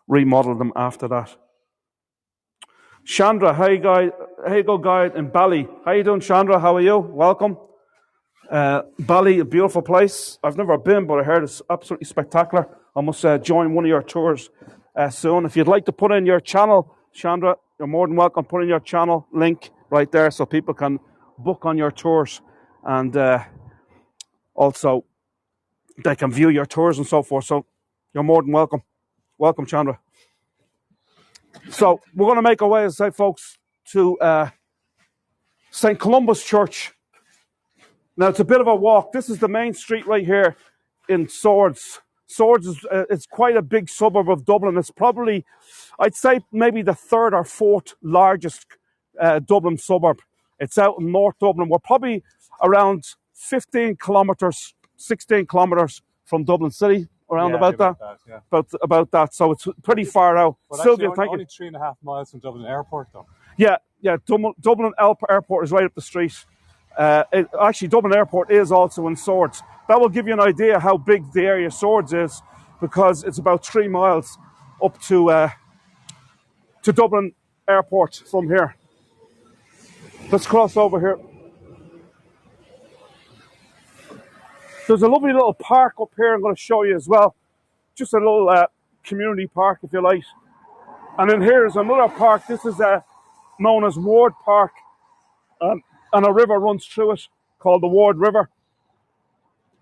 remodeled them after that. Chandra, hey go guide in Bali. How you doing, Chandra? How are you? Welcome. Bali, a beautiful place. I've never been, but I heard it's absolutely spectacular. I must join one of your tours soon. If you'd like to put in your channel, Chandra, you're more than welcome. Put in your channel link right there so people can book on your tours, and also they can view your tours and so forth. So you're more than welcome. Welcome, Chandra. So we're going to make our way, as I say, folks, to St. Columba's Church. Now, it's a bit of a walk. This is the main street right here in Swords. Swords is it's quite a big suburb of Dublin. It's probably, I'd say, maybe the third or fourth largest Dublin suburb. It's out in North Dublin. We're probably around 15 kilometres, 16 kilometres from Dublin City. Around about that. About that. So it's pretty far out. But Sylvia, only 3.5 miles from Dublin Airport, though. Yeah. Dublin Airport is right up the street. Actually, Dublin Airport is also in Swords. That will give you an idea how big the area Swords is, because it's about 3 miles up to Dublin Airport from here. Let's cross over here. There's a lovely little park up here I'm going to show you as well. Just a little community park, if you like. And then here is another park. This is known as Ward Park. And a river runs through it called the Ward River.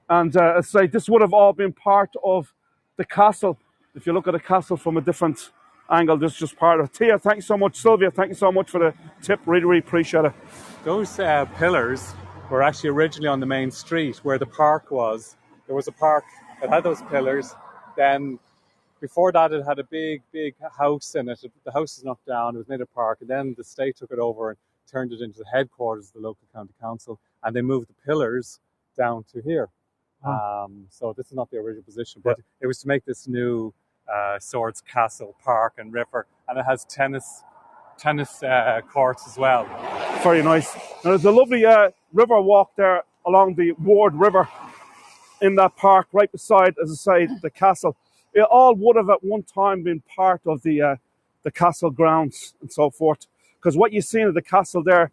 And this would have all been part of the castle. If you look at the castle from a different angle, this is just part of it. Tia, thank you so much. Sylvia, thank you so much for the tip. Really, really appreciate it. Those pillars were actually originally on the main street where the park was. There was a park that had those pillars. Then before that, it had a big house in it. The house was knocked down. It was made a park. And then the state took it over and turned it into the headquarters of the local county council. And they moved the pillars down to here. So this is not the original position, but it was to make this new Swords Castle Park and River. And it has tennis courts as well. Very nice. Now, there's a lovely river walk there along the Ward River in that park, right beside, as I say, the castle. It all would have at one time been part of the castle grounds and so forth. Because what you see in the castle there,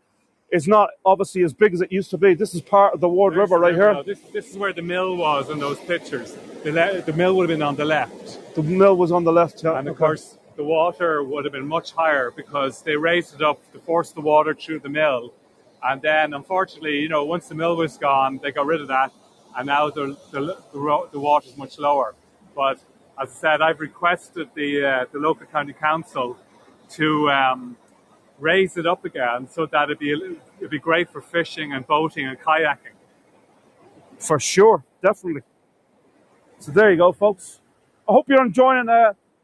is not obviously as big as it used to be. This is part of the Ward River right here. No, this is where the mill was in those pictures. The mill would have been on the left. The mill was on the left, yeah. And of course, the water would have been much higher because they raised it up to force the water through the mill. And then, unfortunately, once the mill was gone, they got rid of that. And now the water is much lower. But as I said, I've requested the local county council to raise it up again so that it'd be great for fishing and boating and kayaking. For sure, definitely. So there you go, folks. I hope you're enjoying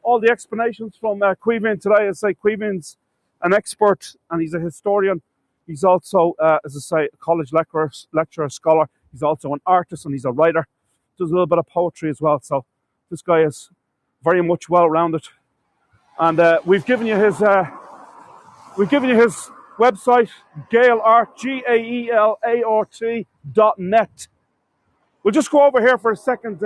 all the explanations from Caoimhín today. As I say, Caoimhín's an expert and he's a historian. He's also, as I say, a college lecturer, scholar. He's also an artist and he's a writer. Does a little bit of poetry as well. So this guy is very much well-rounded. And we've given you his website, Gaelart, GAELART.net. We'll just go over here for a second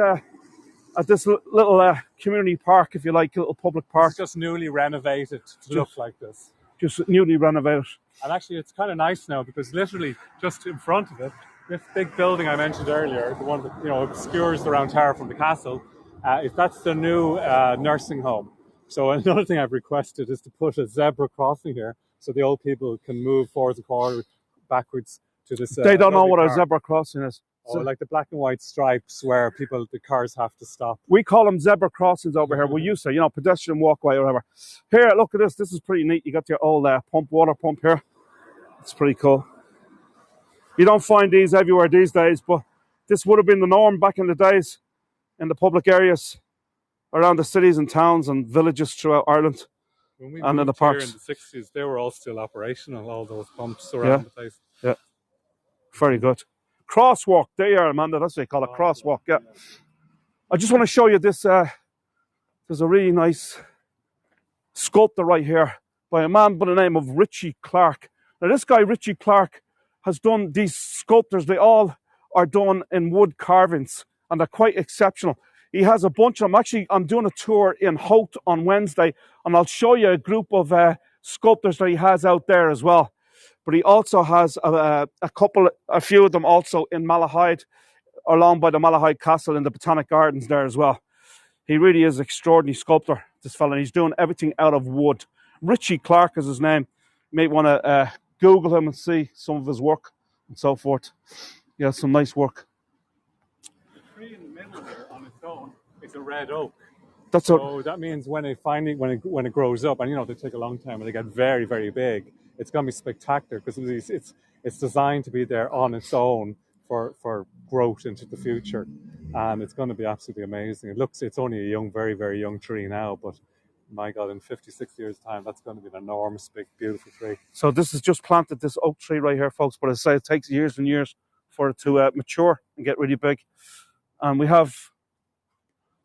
at this little community park, if you like, a little public park. It's just newly renovated to look like this. Just newly renovated. And actually, it's kind of nice now because literally just in front of it, this big building I mentioned earlier, the one that obscures the round tower from the castle, that's the new nursing home. So another thing I've requested is to put a zebra crossing here, so the old people can move forwards and backwards to this. They don't know what a zebra crossing is. Oh, like the black and white stripes where the cars have to stop. We call them zebra crossings over here. We used to, pedestrian walkway or whatever. Here, look at this. This is pretty neat. You got your old water pump here. It's pretty cool. You don't find these everywhere these days, but this would have been the norm back in the days in the public areas around the cities and towns and villages throughout Ireland. When we and in the moved here parks. in the 60s, they were all still operational, all those pumps around the place. Yeah, very good. Crosswalk, there you are, Amanda. That's what they call it, crosswalk, yeah. I just want to show you this. There's a really nice sculpture right here by a man by the name of Richie Clark. Now, this guy, Richie Clark, has done these sculptures. They all are done in wood carvings, and they're quite exceptional. He has a bunch of them. Actually, I'm doing a tour in Holt on Wednesday, and I'll show you a group of sculptures that he has out there as well. But he also has a few of them also in Malahide, along by the Malahide Castle in the Botanic Gardens there as well. He really is an extraordinary sculptor, this fella, and he's doing everything out of wood. Richie Clark is his name. You may want to Google him and see some of his work and so forth. Yeah, some nice work. The tree in the middle there on its own is a red oak. So that means when it grows up, and they take a long time, and they get very, very big, it's going to be spectacular because it's designed to be there on its own for growth into the future, and it's going to be absolutely amazing. It's only a young, very, very young tree now, but my God, in 50, 60 years' time, that's going to be an enormous, big, beautiful tree. So this is just planted, this oak tree right here, folks, but as I say, it takes years and years for it to mature and get really big. And we have,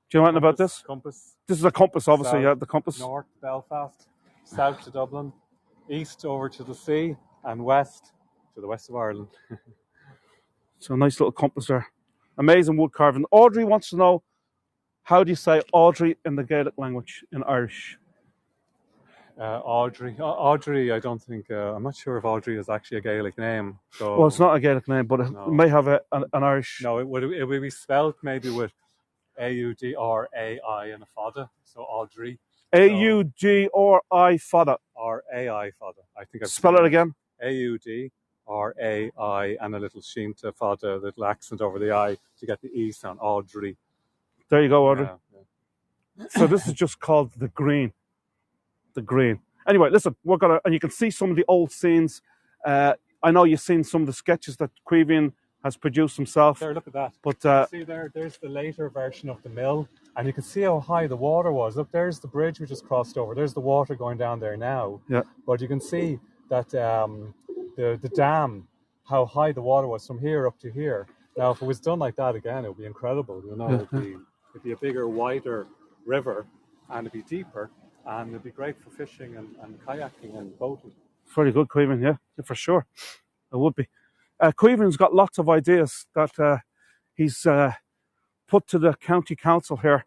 do you know anything about this? Compass. This is a compass, obviously, South, the compass. North, Belfast, south to Dublin, east over to the sea, and west to the west of Ireland. So a nice little compass there. Amazing wood carving. Audrey wants to know, how do you say Audrey in the Gaelic language, in Irish? Audrey, I don't think, I'm not sure if Audrey is actually a Gaelic name. So, well, it's not a Gaelic name, but it may have an Irish... No, it would be spelled maybe with A-U-D-R-A-I and a fada, so Audrey. A-U-D-R-I fada. R-A-I fada. I think. Spell it again. A-U-D-R-A-I and a little sheen to fada, a little accent over the I to get the E sound, Audrey. There you go, Audrey. Yeah. So this is just called the Green. The Green. Anyway, listen, and you can see some of the old scenes. I know you've seen some of the sketches that Caoimhín has produced himself. There, look at that. But see there's the later version of the mill, and you can see how high the water was. Look, there's the bridge we just crossed over. There's the water going down there now. Yeah. But you can see that the dam, how high the water was from here up to here. Now, if it was done like that again, it would be incredible. It'd be a bigger, wider river, and it'd be deeper, and it'd be great for fishing and kayaking and boating. Very good, Caoimhín, yeah, for sure. It would be. Caoimhín's got lots of ideas that he's put to the county council here.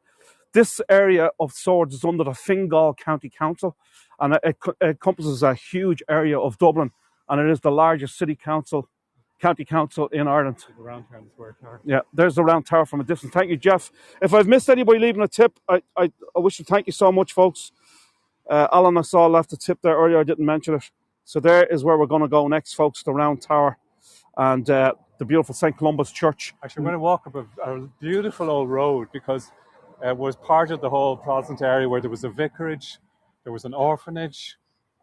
This area of Swords is under the Fingal County Council, and it encompasses a huge area of Dublin. and it is the largest county council in Ireland. The round tower. Yeah, there's the round tower from a distance. Thank you, Jeff. If I've missed anybody leaving a tip, I wish to thank you so much, folks. Alan, I saw left a tip there earlier. I didn't mention it. So there is where we're going to go next, folks, the round tower and the beautiful St. Columba's Church. Actually, we're going to walk up a beautiful old road because it was part of the whole Protestant area where there was a vicarage, there was an orphanage,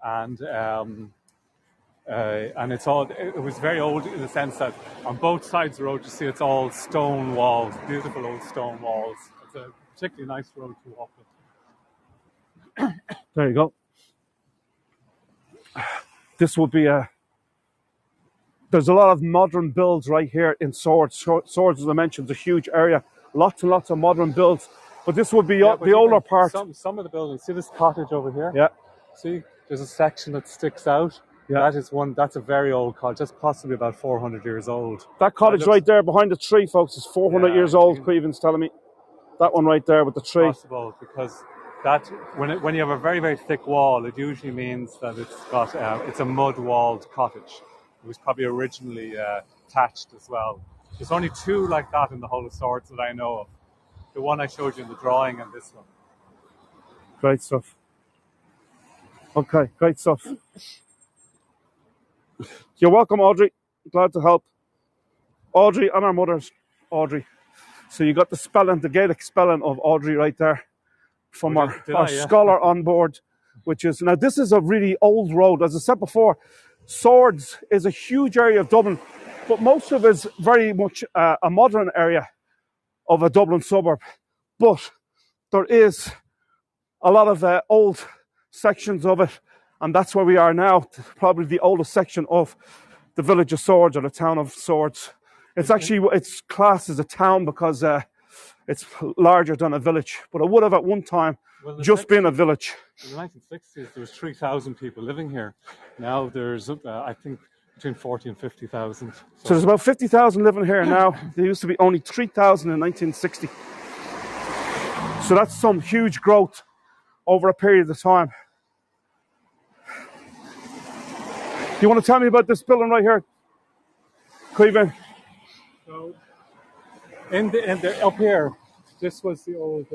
and it was very old in the sense that on both sides of the road you see it's all stone walls, beautiful old stone walls. It's a particularly nice road to walk up. There you go. This would be there's a lot of modern builds right here in Swords. Swords, as I mentioned, is a huge area. Lots and lots of modern builds. But this would be the older part. Some of the buildings. See this cottage over here? Yeah. See, there's a section that sticks out. Yeah. That's a very old cottage. That's possibly about 400 years old. That cottage right there behind the tree, folks, is 400 years old, Creevan's telling me. That one right there with the tree. Possible, because that when you have a very, very thick wall, it usually means that it's a mud-walled cottage. It was probably originally thatched as well. There's only two like that in the whole of Swords that I know of. The one I showed you in the drawing and this one. Great stuff. Okay, great stuff. You're welcome, Audrey. Glad to help. Audrey and our mother's Audrey. So you got the Gaelic spelling of Audrey right there from our scholar on board, which is, now this is a really old road. As I said before, Swords is a huge area of Dublin, but most of it is very much a modern area of a Dublin suburb. But there is a lot of old sections of it, and that's where we are now, probably the oldest section of the village of Swords, or the town of Swords. It's classed as a town because it's larger than a village, but it would have at one time just been a village. In the 1960s, there was 3,000 people living here. Now there's, I think, between 40 and 50,000. So there's about 50,000 living here now. There used to be only 3,000 in 1960. So that's some huge growth over a period of time. You want to tell me about this building right here, Creevan? So, up here, this was the old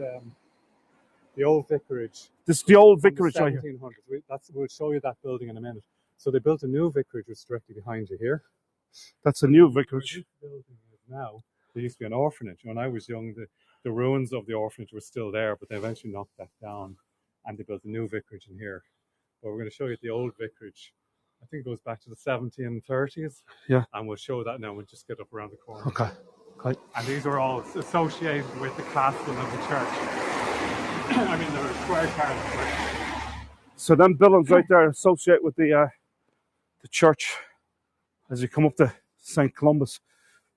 vicarage. This is the old vicarage right here. 1700s. We'll show you that building in a minute. So they built a new vicarage, which is directly behind you here. That's a new vicarage. This building is now, there used to be an orphanage. When I was young, the ruins of the orphanage were still there, but they eventually knocked that down, and they built a new vicarage in here. But we're going to show you the old vicarage. I think it goes back to the 1730s. Yeah. And we'll show that now. We'll just get up around the corner. Okay. And these are all associated with the castle of the church. I mean, they're square cards. So them buildings right there associate with the church as you come up to St. Columba's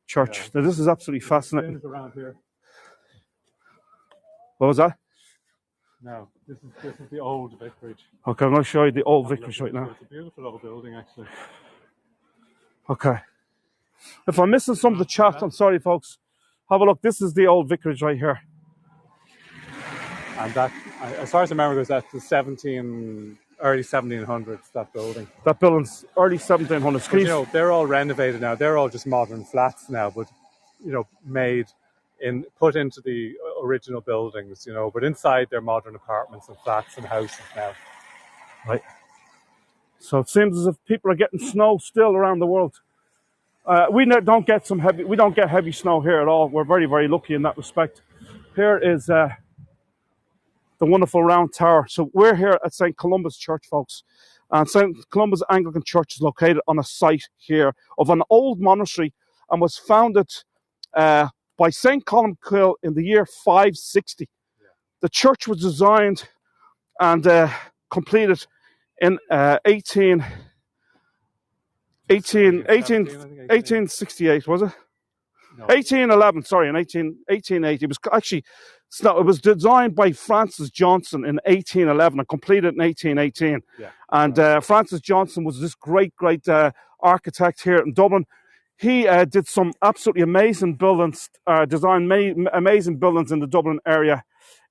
Church. Yeah. Now this is absolutely fascinating. Around here. What was that? No, this is the old vicarage. Okay, I'm going to show you the old vicarage right now. It's a beautiful old building, actually. Okay. If I'm missing some of the chat, I'm sorry, folks. Have a look. This is the old vicarage right here. And that, as far as I remember, goes at the early 1700s, that building. That building's early 1700s. But, you know, they're all renovated now. They're all just modern flats now, but, you know, put into the original buildings, you know, but inside they're modern apartments and flats and houses now. Right. So it seems as if people are getting snow still around the world. We don't get heavy snow here at all. We're very, very lucky in that respect. Here is the wonderful round tower. So we're here at St. Columba's Church, folks. And St. Columba's Anglican Church is located on a site here of an old monastery and was founded by St. Columba in the year 560. Yeah. The church was designed and completed in 1868, was it? No. 1811, sorry, in 1880. It was actually, it was designed by Francis Johnson in 1811 and completed in 1818. Yeah. And Francis Johnson was this great architect here in Dublin. He did some absolutely amazing buildings, designed amazing buildings in the Dublin area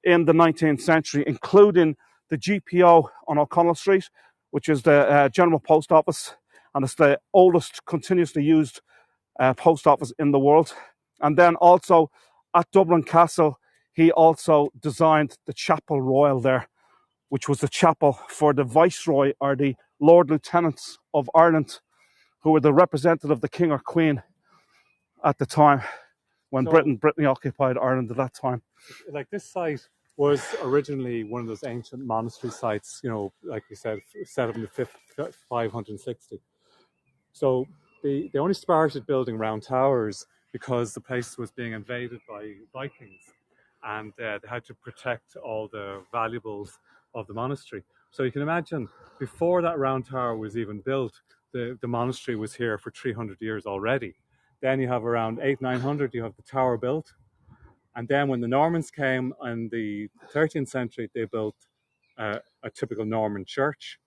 in the 19th century, including the GPO on O'Connell Street, which is the General Post Office, and it's the oldest continuously used post office in the world. And then also at Dublin Castle, he also designed the Chapel Royal there, which was the chapel for the Viceroy or the Lord Lieutenants of Ireland, who were the representative of the King or Queen at the time when Britain occupied Ireland at that time. Like this site was originally one of those ancient monastery sites, like we said, set up in the 560. So they only started building round towers because the place was being invaded by Vikings, and they had to protect all the valuables of the monastery. So you can imagine, before that round tower was even built, the monastery was here for 300 years already. Then you have around 900, you have the tower built. And then when the Normans came in the 13th century, they built a typical Norman church.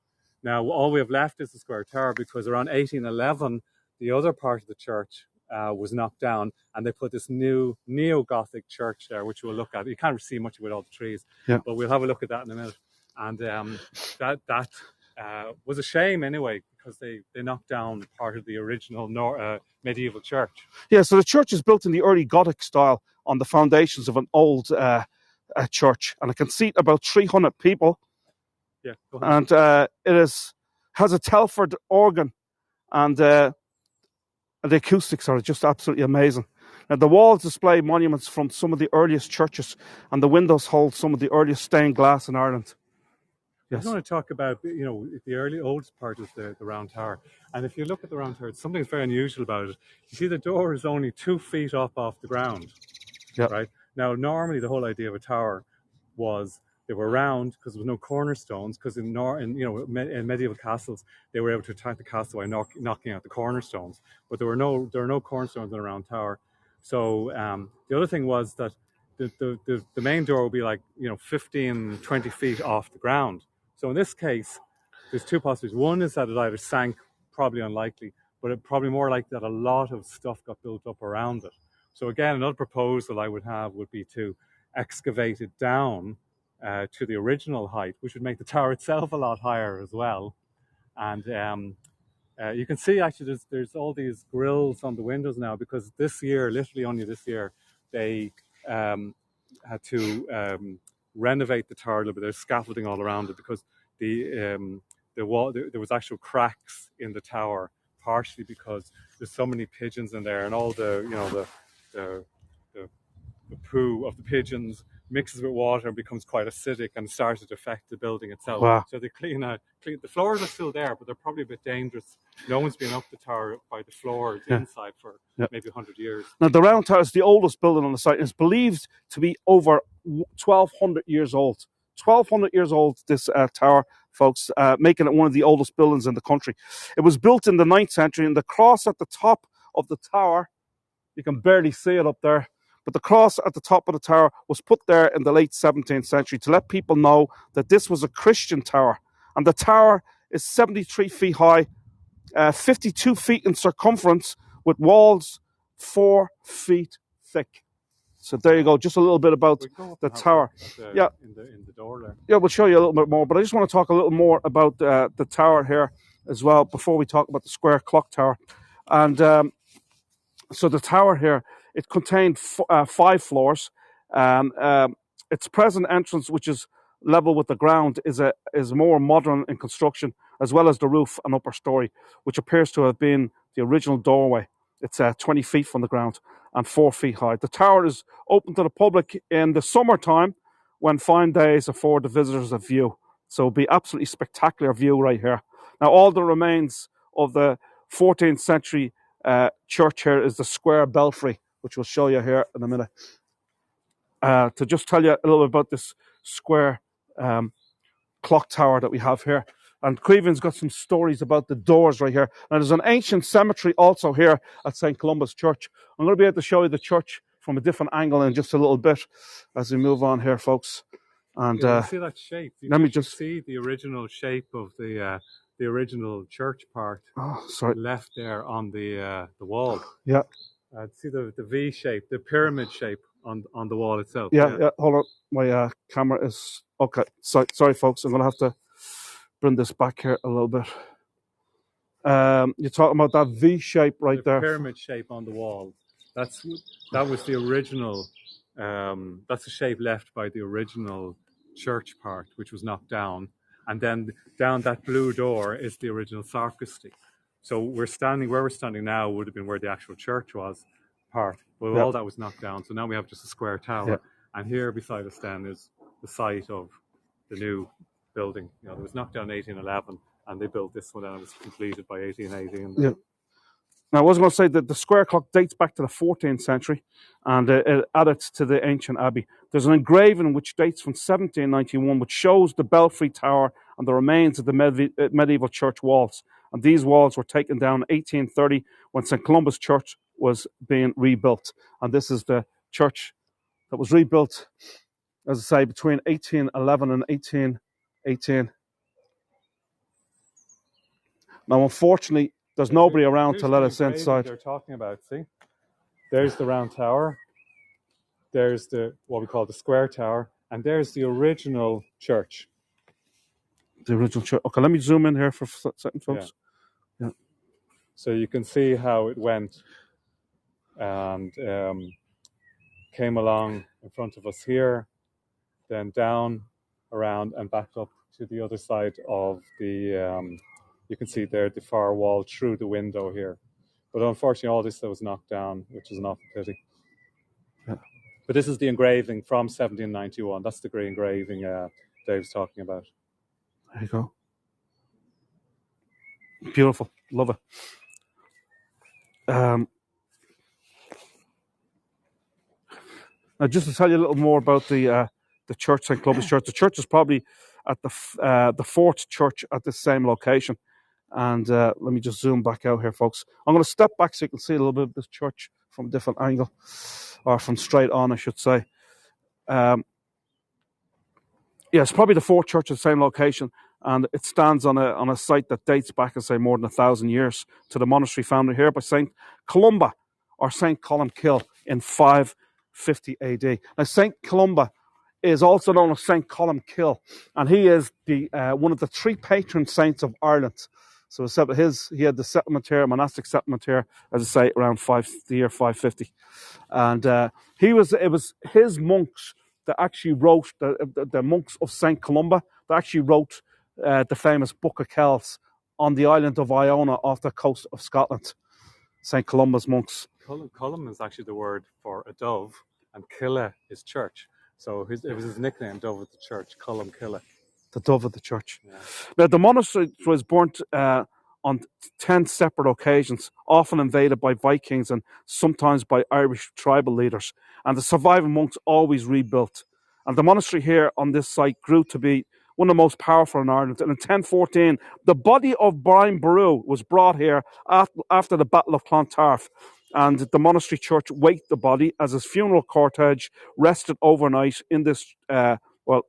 Now, all we have left is the square tower, because around 1811, the other part of the church was knocked down, and they put this new neo-Gothic church there, which we'll look at. You can't see much with all the trees, but we'll have a look at that in a minute. And that was a shame anyway, because they knocked down part of the original medieval church. Yeah, so the church is built in the early Gothic style on the foundations of an old church, and it can seat about 300 people. Yeah, go ahead. And it has a Telford organ, and the acoustics are just absolutely amazing. Now, the walls display monuments from some of the earliest churches, and the windows hold some of the earliest stained glass in Ireland. Yes. I want to talk about, the oldest part of the round tower. And if you look at the round tower, something very unusual about it. You see the door is only 2 feet up off the ground. Yeah. Right? Now, normally the whole idea of a tower was they were round because there was no cornerstones, because in medieval castles, they were able to attack the castle by knocking out the cornerstones. But there are no cornerstones in a round tower. So the other thing was that the main door would be like 15, 20 feet off the ground. So in this case, there's two possibilities. One is that it either sank, probably unlikely, but it probably more likely that a lot of stuff got built up around it. So again, another proposal I would have would be to excavate it down to the original height, which would make the tower itself a lot higher as well. And you can see actually there's all these grills on the windows now, because this year, literally only this year, they had to renovate the tower a little bit. There's scaffolding all around it, because the wall, there was actual cracks in the tower, partially because there's so many pigeons in there, and all the poo of the pigeons mixes with water and becomes quite acidic and started to affect the building itself. Wow. So they clean the floors are still there, but they're probably a bit dangerous. No one's been up the tower by the floor inside for maybe 100 years. Now, the round tower is the oldest building on the site. It's believed to be over 1,200 years old. 1,200 years old, this tower, folks, making it one of the oldest buildings in the country. It was built in the 9th century, and the cross at the top of the tower, you can barely see it up there, but the cross at the top of the tower was put there in the late 17th century to let people know that this was a Christian tower. And the tower is 73 feet high, 52 feet in circumference, with walls 4 feet thick. So there you go, just a little bit about the tower. In the door there. Yeah, we'll show you a little bit more, but I just want to talk a little more about the tower here as well before we talk about the square clock tower. And so the tower here, it contained 5 floors. Its present entrance, which is level with the ground, is more modern in construction, as well as the roof and upper story, which appears to have been the original doorway. It's 20 feet from the ground and 4 feet high. The tower is open to the public in the summertime, when fine days afford the visitors a view. So it'll be absolutely spectacular view right here. Now, all the remains of the 14th century church here is the square belfry, which we'll show you here in a minute. To just tell you a little bit about this square clock tower that we have here. And Creevan's got some stories about the doors right here. And there's an ancient cemetery also here at St. Columba's Church. I'm going to be able to show you the church from a different angle in just a little bit as we move on here, folks. And you see that shape. Let me just see the original shape of the original church part. Oh, sorry. Left there on the wall. Yeah. See the V shape, the pyramid shape on the wall itself. Yeah. Hold on, my camera is okay. Sorry, folks. I'm going to have to bring this back here a little bit. You're talking about that V shape right the there. pyramid shape on the wall. That was the original. That's the shape left by the original church part, which was knocked down, and then down that blue door is the original sacristy. So where we're standing now would have been where the actual church was part, but all that was knocked down. So now we have just a square tower, and here beside us then is the site of the new building. You know, it was knocked down in 1811, and they built this one, and it was completed by 1818. Yeah. Now, I was going to say that the square clock dates back to the 14th century, and it added to the ancient abbey. There's an engraving which dates from 1791, which shows the belfry tower and the remains of the medieval church walls. And these walls were taken down in 1830 when St. Columba's Church was being rebuilt. And this is the church that was rebuilt, as I say, between 1811 and 1818. Now, unfortunately, there's nobody around to let us inside. They're talking about, see? There's the round tower. There's what we call the square tower. And there's the original church. The original church. Okay, let me zoom in here for a second, folks. Yeah. So you can see how it went and came along in front of us here, then down, around, and back up to the other side of the... you can see there the far wall through the window here. But unfortunately, all this was knocked down, which is an awful pity. Yeah. But this is the engraving from 1791. That's the grey engraving Dave's talking about. There you go. Beautiful. Love it. Now, just to tell you a little more about the church, St. Columba's Church. The church is probably at the fourth church at this same location. And let me just zoom back out here, folks. I'm going to step back so you can see a little bit of this church from a different angle, or from straight on, I should say. It's probably the fourth church at the same location, and it stands on a site that dates back, I say, more than 1,000 years to the monastery founded here by St. Columba, or St. Columkill, in 550 AD. Now, St. Columba is also known as St. Columkill, and he is the one of the three patron saints of Ireland. So he had the settlement here, monastic settlement here, as I say, around the year 550. And it was his monks that actually wrote, the monks of St. Columba, that actually wrote the famous Book of Kells on the island of Iona off the coast of Scotland. St. Columba's monks. Colum is actually the word for a dove, and Killa is church. So it was his nickname, Dove of the Church, Colum Killa. The dove of the church. Yeah. Now, the monastery was burnt on 10 separate occasions, often invaded by Vikings and sometimes by Irish tribal leaders. And the surviving monks always rebuilt. And the monastery here on this site grew to be one of the most powerful in Ireland. And in 1014, the body of Brian Boru was brought here after the Battle of Clontarf. And the monastery church waited the body as his funeral cortege rested overnight in this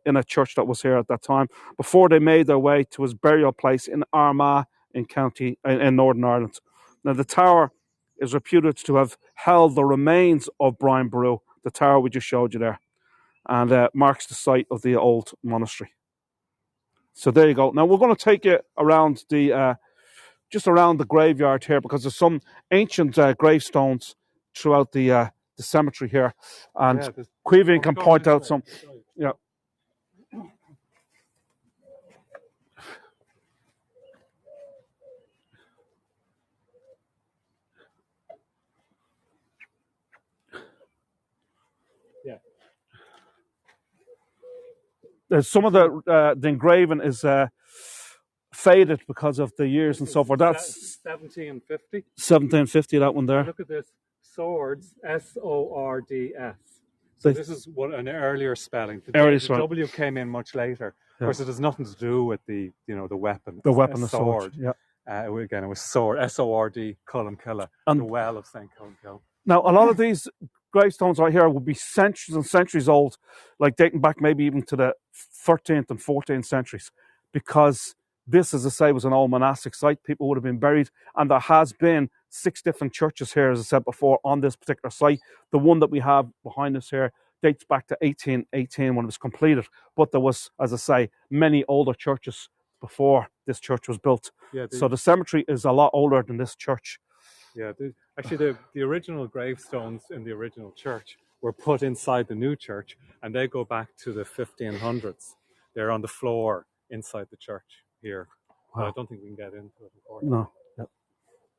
in a church that was here at that time, before they made their way to his burial place in Armagh in Northern Ireland. Now, the tower is reputed to have held the remains of Brian Boru, the tower we just showed you there, and marks the site of the old monastery. So there you go. Now, we're going to take you around just around the graveyard here, because there's some ancient gravestones throughout the cemetery here, and Caoimhín can point out some. Yeah. Some of the engraving is faded because of the years and so forth. That's 1750. 1750, that one there. Look at this. Swords, S-O-R-D-S. So this is an earlier spelling. The W came in much later. Of course, it has nothing to do with the weapon. The weapon, the sword. Yeah. Again, it was sword, S-O-R-D, Columkilla, and the well of St. Columkill. Now, a lot of these gravestones right here would be centuries and centuries old, like dating back maybe even to the 13th and 14th centuries, because this, as I say, was an old monastic site. People would have been buried, and there has been 6 different churches here, as I said before, on this particular site. The one that we have behind us here dates back to 1818 when it was completed, but there was, as I say, many older churches before this church was built. Yeah, So the cemetery is a lot older than this church. yeah. Actually, the original gravestones in the original church were put inside the new church, and they go back to the 1500s. They're on the floor inside the church here. But Wow. I don't think we can get into it, unfortunately. No, yep.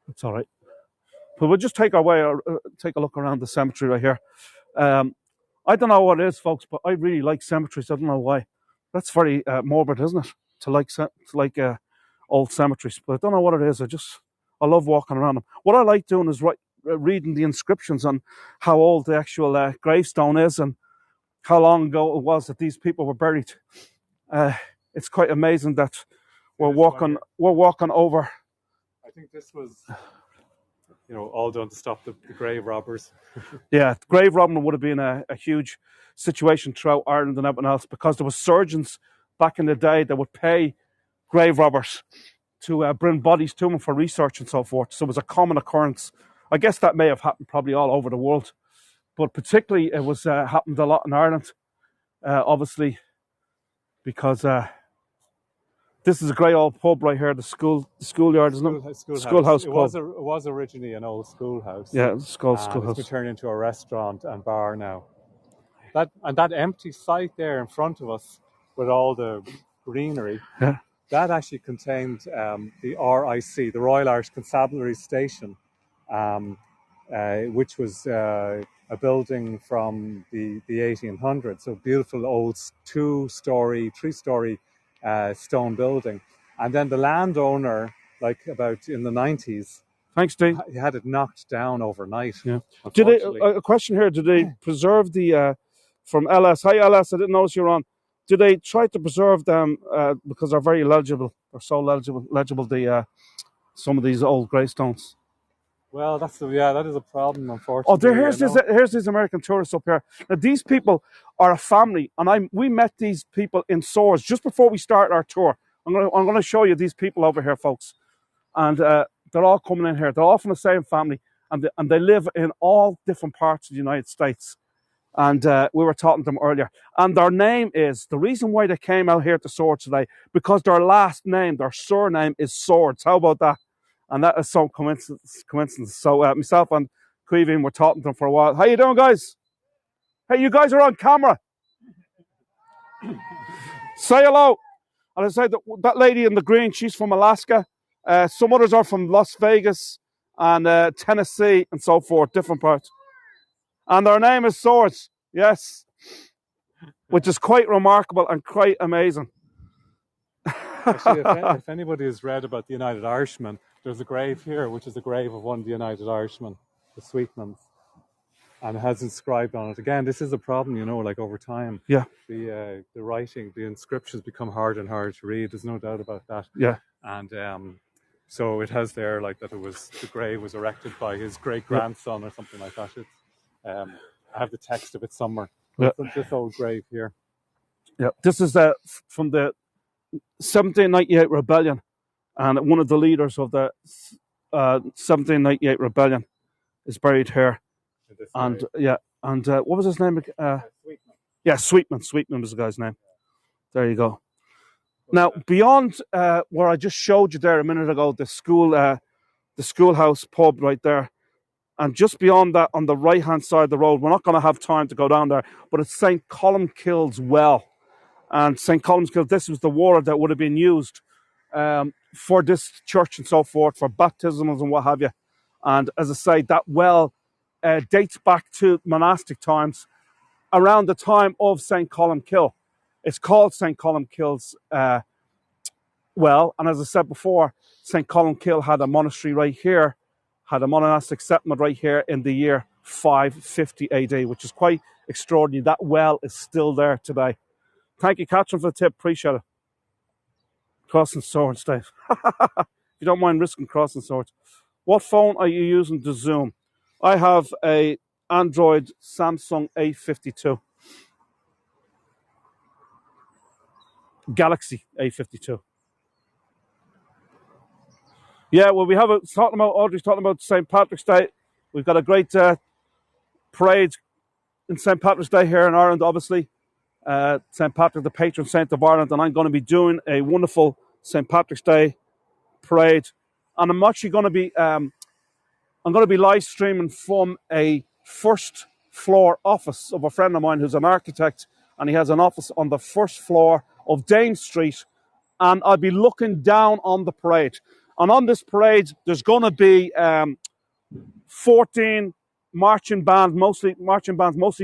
It's all right. But we'll just take our way, take a look around the cemetery right here. I don't know what it is, folks, but I really like cemeteries. I don't know why. That's very morbid, isn't it? To like old cemeteries. But I don't know what it is. I love walking around them. What I like doing is reading the inscriptions on how old the actual gravestone is and how long ago it was that these people were buried. It's quite amazing that we're walking over. I think this was, all done to stop the grave robbers. Yeah, grave robbing would have been a huge situation throughout Ireland and everything else, because there were surgeons back in the day that would pay grave robbers to bring bodies to them for research and so forth. So it was a common occurrence. I guess that may have happened probably all over the world, but particularly it was happened a lot in Ireland, obviously, because this is a great old pub right here, the schoolyard, isn't it? Schoolhouse pub. It was originally an old schoolhouse. Yeah, it's called schoolhouse. It's been turned into a restaurant and bar now. That empty site there in front of us with all the greenery, yeah, that actually contained the RIC, the Royal Irish Constabulary Station, which was a building from the 1800s. So beautiful old 2-story, 3-story stone building. And then the landowner, like about in the 90s, thanks, Steve. He had it knocked down overnight. Yeah. Did they? A question here. Did they preserve the from LS? Hi, LS. I didn't notice you're on. Do they try to preserve them because they're very legible? They're so legible. The some of these old gravestones. Well, that is a problem, unfortunately. Oh, here's these American tourists up here. Now, these people are a family, and we met these people in Swords just before we started our tour. I'm gonna show you these people over here, folks, and they're all coming in here. They're all from the same family, and they live in all different parts of the United States. And we were talking to them earlier, and their name is the reason why they came out here to Swords today, because their last name, their surname is Swords. How about that? And that is some coincidence. So myself and Queeveen were talking to them for a while. How you doing, guys? Hey, you guys are on camera. Say hello. And I said that lady in the green, she's from Alaska. Some others are from Las Vegas and Tennessee and so forth, different parts. And their name is Swords, yes, which is quite remarkable and quite amazing. Actually, if anybody has read about the United Irishmen, there's a grave here, which is the grave of one of the United Irishmen, the Sweetmans, and it has inscribed on it. Again, this is a problem, like over time. Yeah. The writing, the inscriptions become harder and harder to read. There's no doubt about that. Yeah. And so it has there like that the grave was erected by his great grandson or something like that. I have the text of it somewhere. Yeah. This old grave here. Yeah. This is from the 1798 rebellion, and one of the leaders of the 1798 rebellion is buried here. And what was his name? Sweetman. Yeah, Sweetman. Sweetman was the guy's name. There you go. Now, beyond where I just showed you there a minute ago, the schoolhouse pub right there, and just beyond that, on the right-hand side of the road, we're not going to have time to go down there, but it's St. Columkill's well. And St. Columkill, this was the water that would have been used for this church and so forth, for baptisms and what have you. And as I say, that well dates back to monastic times, around the time of St. Columkill. It's called St. Columkill's well. And as I said before, St. Columkill had a monastery right here, had a monastic settlement right here in the year 550 AD, which is quite extraordinary. That well is still there today. Thank you, Catherine, for the tip. Appreciate it. Crossing swords, Dave. If you don't mind risking crossing swords. What phone are you using to Zoom? I have a Android Samsung A52. Galaxy A52. Yeah, well, Audrey's talking about St. Patrick's Day. We've got a great parade in St. Patrick's Day here in Ireland, obviously. St. Patrick, the patron saint of Ireland, and I'm going to be doing a wonderful St. Patrick's Day parade. And I'm actually going to be live streaming from a first floor office of a friend of mine who's an architect, and he has an office on the first floor of Dame Street, and I'll be looking down on the parade. And on this parade, there's going to be 14 marching bands, mostly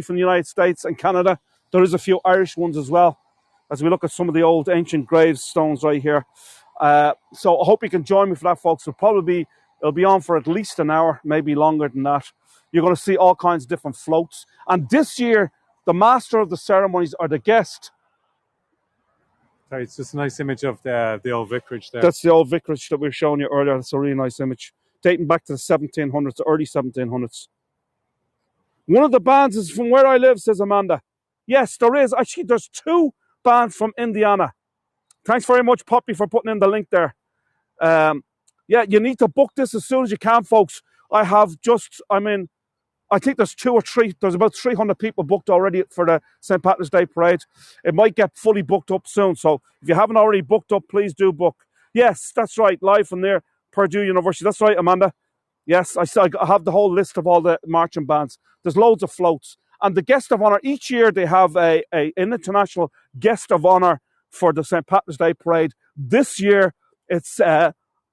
from the United States and Canada. There is a few Irish ones as well, as we look at some of the old ancient gravestones right here. So I hope you can join me for that, folks. It'll be on for at least an hour, maybe longer than that. You're going to see all kinds of different floats. And this year, the master of the ceremonies or the guest. Sorry, it's just a nice image of the old vicarage there. That's the old vicarage that we were showing you earlier. That's a really nice image, dating back to the 1700s, the early 1700s. One of the bands is from where I live, says Amanda. Yes, there is. Actually, there's 2 bands from Indiana. Thanks very much, Poppy, for putting in the link there. Yeah, you need to book this as soon as you can, folks. I think there's 2 or 3, there's about 300 people booked already for the St. Patrick's Day Parade. It might get fully booked up soon, so if you haven't already booked up, please do book. Yes, that's right, live from there, Purdue University. That's right, Amanda. Yes, I have the whole list of all the marching bands. There's loads of floats. And the guest of honour, each year they have an international guest of honour for the St. Patrick's Day Parade. This year, it's,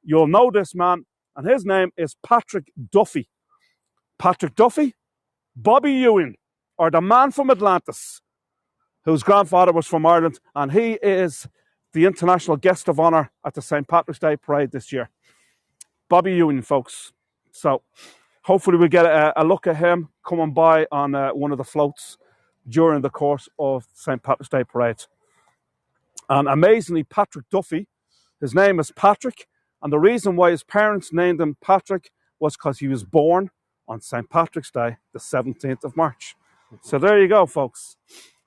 you'll know this man, and his name is Patrick Duffy. Patrick Duffy, Bobby Ewing, or the man from Atlantis, whose grandfather was from Ireland, and he is the international guest of honour at the St. Patrick's Day Parade this year. Bobby Ewing, folks. So hopefully we get a look at him coming by on one of the floats during the course of St. Patrick's Day Parade. And amazingly, Patrick Duffy, his name is Patrick, and the reason why his parents named him Patrick was because he was born on St. Patrick's Day, the 17th of March. So there you go, folks.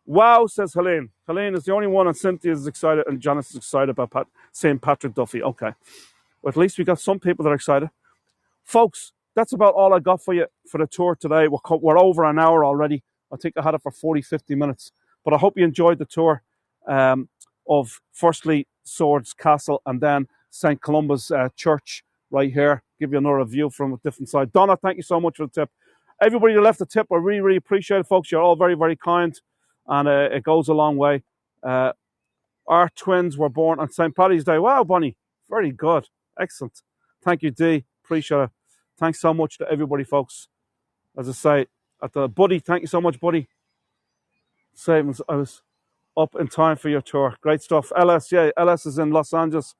Wow, says Helene. Helene is the only one, and Cynthia is excited, and Janice is excited about St. Patrick Duffy. Okay. Well, at least we got some people that are excited. Folks, that's about all I got for you for the tour today. We're over an hour already. I think I had it for 40, 50 minutes. But I hope you enjoyed the tour of firstly Swords Castle and then St. Columba's church right here. Give you another view from a different side. Donna, thank you so much for the tip. Everybody who left a tip, I really, really appreciate it, folks. You're all very, very kind, and it goes a long way. Our twins were born on St. Paddy's Day. Wow, Bonnie. Very good. Excellent. Thank you, Dee. Appreciate it. Thanks so much to everybody, folks. As I say, at the Buddy, thank you so much, Buddy. Savings, I was up in time for your tour. Great stuff. LS, yeah, LS is in Los Angeles.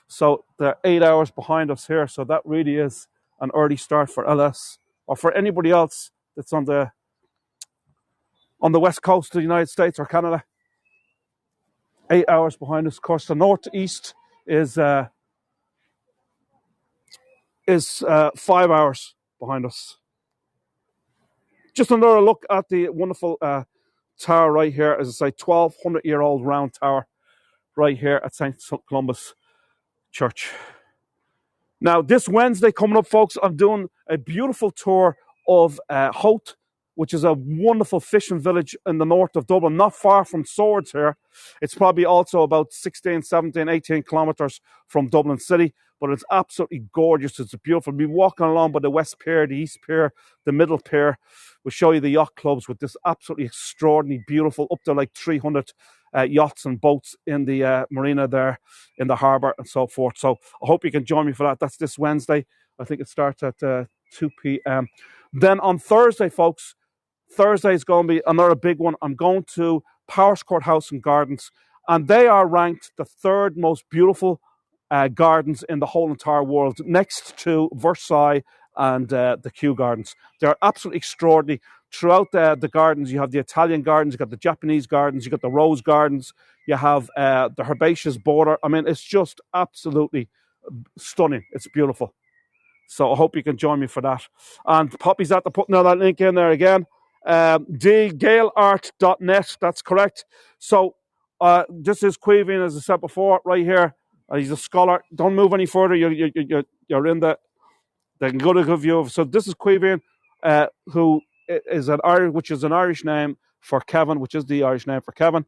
So they're 8 hours behind us here. So that really is an early start for LS or for anybody else that's on the west coast of the United States or Canada. 8 hours behind us. Of course, the northeast is 5 hours behind us. Just another look at the wonderful tower right here. As I say, 1,200-year-old round tower right here at St. Columba's Church. Now, this Wednesday coming up, folks, I'm doing a beautiful tour of Howth, which is a wonderful fishing village in the north of Dublin, not far from Swords here. It's probably also about 16, 17, 18 kilometres from Dublin City, but it's absolutely gorgeous. It's beautiful. We'll be walking along by the West Pier, the East Pier, the Middle Pier. We'll show you the yacht clubs with this absolutely extraordinary, beautiful, up to like 300 yachts and boats in the marina there, in the harbour and so forth. So I hope you can join me for that. That's this Wednesday. I think it starts at 2 p.m. Then on Thursday, folks, Thursday is going to be another big one. I'm going to Powerscourt House and Gardens, and they are ranked the 3rd most beautiful gardens in the whole entire world, next to Versailles and the Kew Gardens. They're absolutely extraordinary. Throughout the gardens, you have the Italian gardens, you've got the Japanese gardens, you've got the rose gardens, you have the herbaceous border. I mean, it's just absolutely stunning. It's beautiful. So I hope you can join me for that. And Poppy's at the putting that link in there again. dgaleart.net, that's correct. So this is Queeveen, as I said before, right here. He's a scholar. Don't move any further. You're in the. They can go to a good view of. So this is Queeveen, who is which is an Irish name for Kevin, which is the Irish name for Kevin,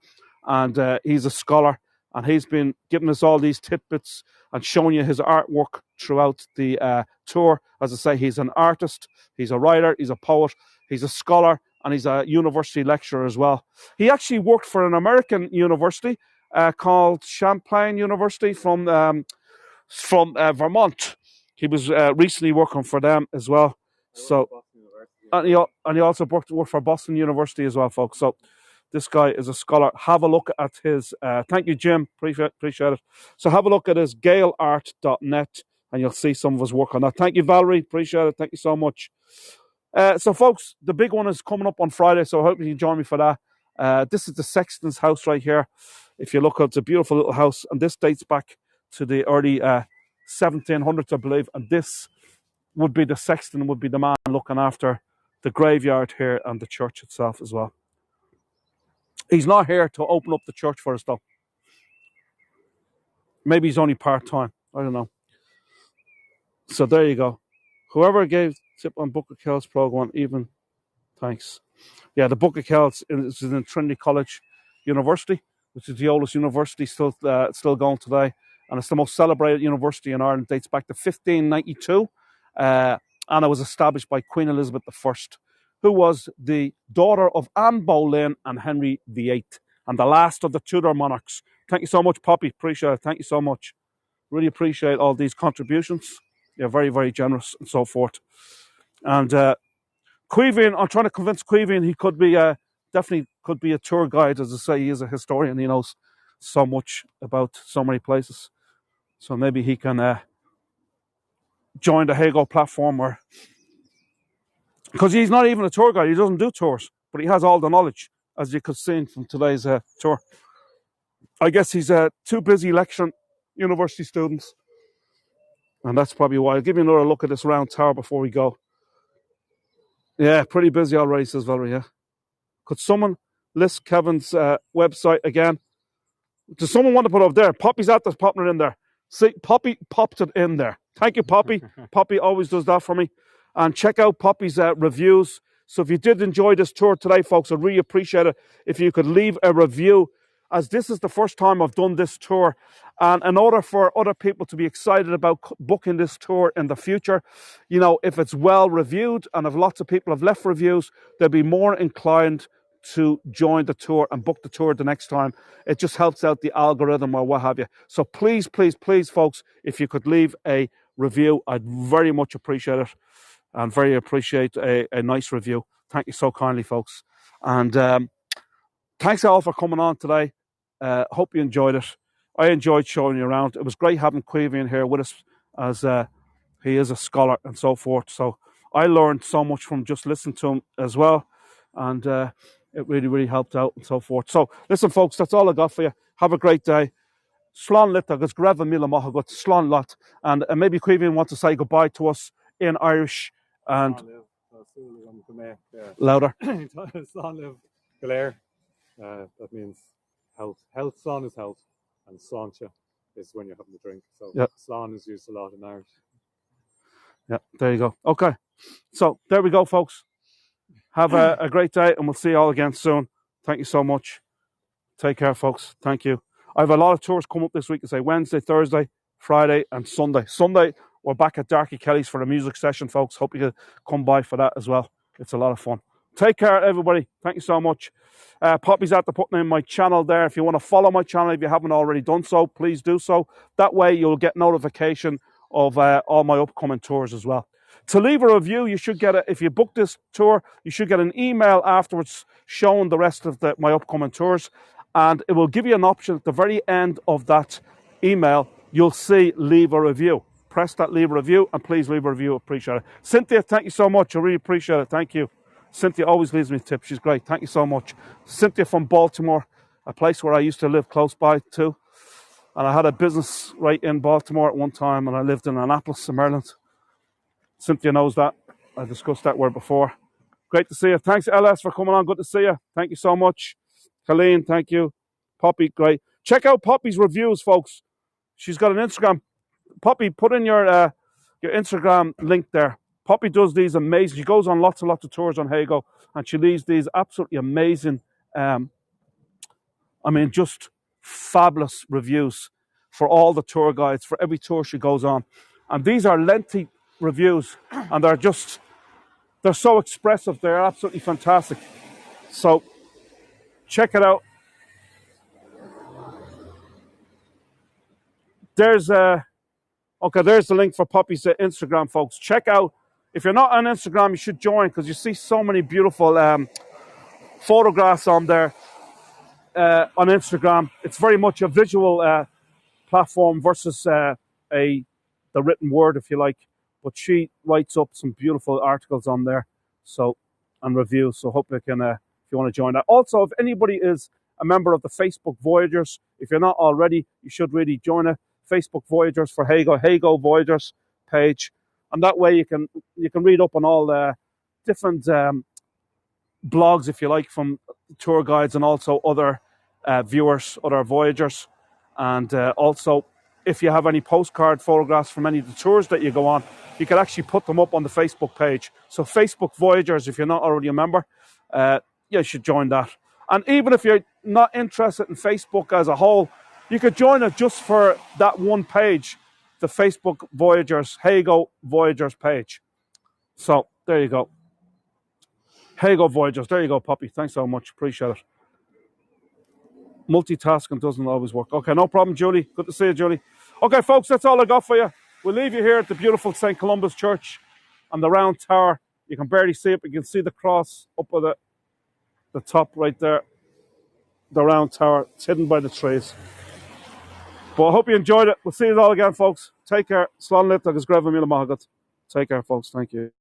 and he's a scholar, and he's been giving us all these tidbits and showing you his artwork throughout the tour. As I say, he's an artist, he's a writer, he's a poet, he's a scholar, and he's a university lecturer as well. He actually worked for an American university called Champlain University from Vermont. He was recently working for them as well. So, and he also worked for Boston University as well, folks. So this guy is a scholar. Have a look at his, thank you, Jim, appreciate it. So have a look at his galeart.net and you'll see some of his work on that. Thank you, Valerie, appreciate it. Thank you so much. So folks, the big one is coming up on Friday, so I hope you can join me for that. This is the sexton's house right here. If you look, it's a beautiful little house, and this dates back to the early 1700s, I believe, and this would be the sexton, would be the man looking after the graveyard here and the church itself as well. He's not here to open up the church for us, though. Maybe he's only part-time. I don't know. So there you go. Whoever gave tip on Book of Kells program, even thanks. Yeah, the Book of Kells is in Trinity College University, which is the oldest university still going today. And it's the most celebrated university in Ireland. It dates back to 1592. And it was established by Queen Elizabeth I, who was the daughter of Anne Boleyn and Henry VIII, and the last of the Tudor monarchs. Thank you so much, Poppy. Appreciate it. Thank you so much. Really appreciate all these contributions. You're very, very generous and so forth. And Caoimhín, I'm trying to convince Caoimhín he could be definitely could be a tour guide. As I say, he is a historian. He knows so much about so many places. So maybe he can join the Hago platform, or because he's not even a tour guide, he doesn't do tours, but he has all the knowledge, as you could see from today's tour. I guess he's too busy lecturing university students, and that's probably why. I'll give you another look at this round tower before we go. Yeah, pretty busy already, says Valerie. Yeah. Could someone list Kevin's website again? Does someone want to put it up there? Poppy's at this, popping it in there. See, Poppy popped it in there. Thank you, Poppy. Poppy always does that for me. And check out Poppy's reviews. So if you did enjoy this tour today, folks, I'd really appreciate it if you could leave a review, as this is the first time I've done this tour. And in order for other people to be excited about booking this tour in the future, you know, if it's well reviewed and if lots of people have left reviews, they'll be more inclined to join the tour and book the tour the next time. It just helps out the algorithm or what have you. So please, please, please, folks, if you could leave a review, I'd very much appreciate it, and very appreciate a nice review. Thank you so kindly, folks. And thanks all for coming on today. Hope you enjoyed it. I enjoyed showing you around. It was great having Caoimhín here with us, as he is a scholar and so forth. So I learned so much from just listening to him as well. And it really, really helped out and so forth. So listen, folks, that's all I got for you. Have a great day. Slán lit agus greva mila maha got slán lot. And maybe Caoimhín wants to say goodbye to us in Irish and louder. Slán live Galéir. That means health. Health, slán is health, and sláncha is when you're having a drink. So yep. Slán is used a lot in Irish. Yeah, there you go. Okay, so there we go, folks. Have a great day, and we'll see you all again soon. Thank you so much. Take care, folks. Thank you. I have a lot of tours coming up this week. I say Wednesday, Thursday, Friday, and Sunday. Sunday, we're back at Darky Kelly's for a music session, folks. Hope you can come by for that as well. It's a lot of fun. Take care, everybody. Thank you so much. Poppy's at the putting in my channel there. If you want to follow my channel, if you haven't already done so, please do so. That way, you'll get notification of all my upcoming tours as well. To leave a review, you should get if you book this tour, you should get an email afterwards showing the rest of my upcoming tours. And it will give you an option at the very end of that email. You'll see leave a review. Press that leave a review, and please leave a review. Appreciate it. Cynthia, thank you so much. I really appreciate it. Thank you. Cynthia always leaves me tips. She's great. Thank you so much. Cynthia from Baltimore, a place where I used to live close by too. And I had a business right in Baltimore at one time, and I lived in Annapolis, in Maryland. Cynthia knows that. I discussed that word before. Great to see you. Thanks, LS, for coming on. Good to see you. Thank you so much. Colleen, thank you. Poppy, great. Check out Poppy's reviews, folks. She's got an Instagram. Poppy, put in your Instagram link there. Poppy does these amazing. She goes on lots and lots of tours on Hago, and she leaves these absolutely amazing, just fabulous reviews for all the tour guides, for every tour she goes on. And these are lengthy reviews, and they're so expressive. They're absolutely fantastic. So check it out. There's there's the link for Poppy's Instagram, folks. Check out. If you're not on Instagram, you should join, because you see so many beautiful photographs on there on Instagram. It's very much a visual platform versus the written word, if you like. But she writes up some beautiful articles on there, and reviews. So hope you can, if you want to join that. Also, if anybody is a member of the Facebook Voyagers, if you're not already, you should really join it. Facebook Voyagers for Hago Voyagers page, and that way you can read up on all the different blogs, if you like, from tour guides and also other viewers, other voyagers. And also, if you have any postcard photographs from any of the tours that you go on, you can actually put them up on the Facebook page. So Facebook Voyagers, if you're not already a member, you should join that. And even if you're not interested in Facebook as a whole, you could join it just for that one page, the Facebook Voyagers, Hago Voyagers page. So there you go. Hago Voyagers. There you go, Poppy. Thanks so much. Appreciate it. Multitasking doesn't always work. Okay, no problem, Julie. Good to see you, Julie. Okay, folks, that's all I got for you. We'll leave you here at the beautiful St. Columba's Church and the round tower. You can barely see it, but you can see the cross up at the top right there. The round tower. It's hidden by the trees. But I hope you enjoyed it. We'll see you all again, folks. Take care. Slán lit agus greibh míle maith agat. Take care, folks. Thank you.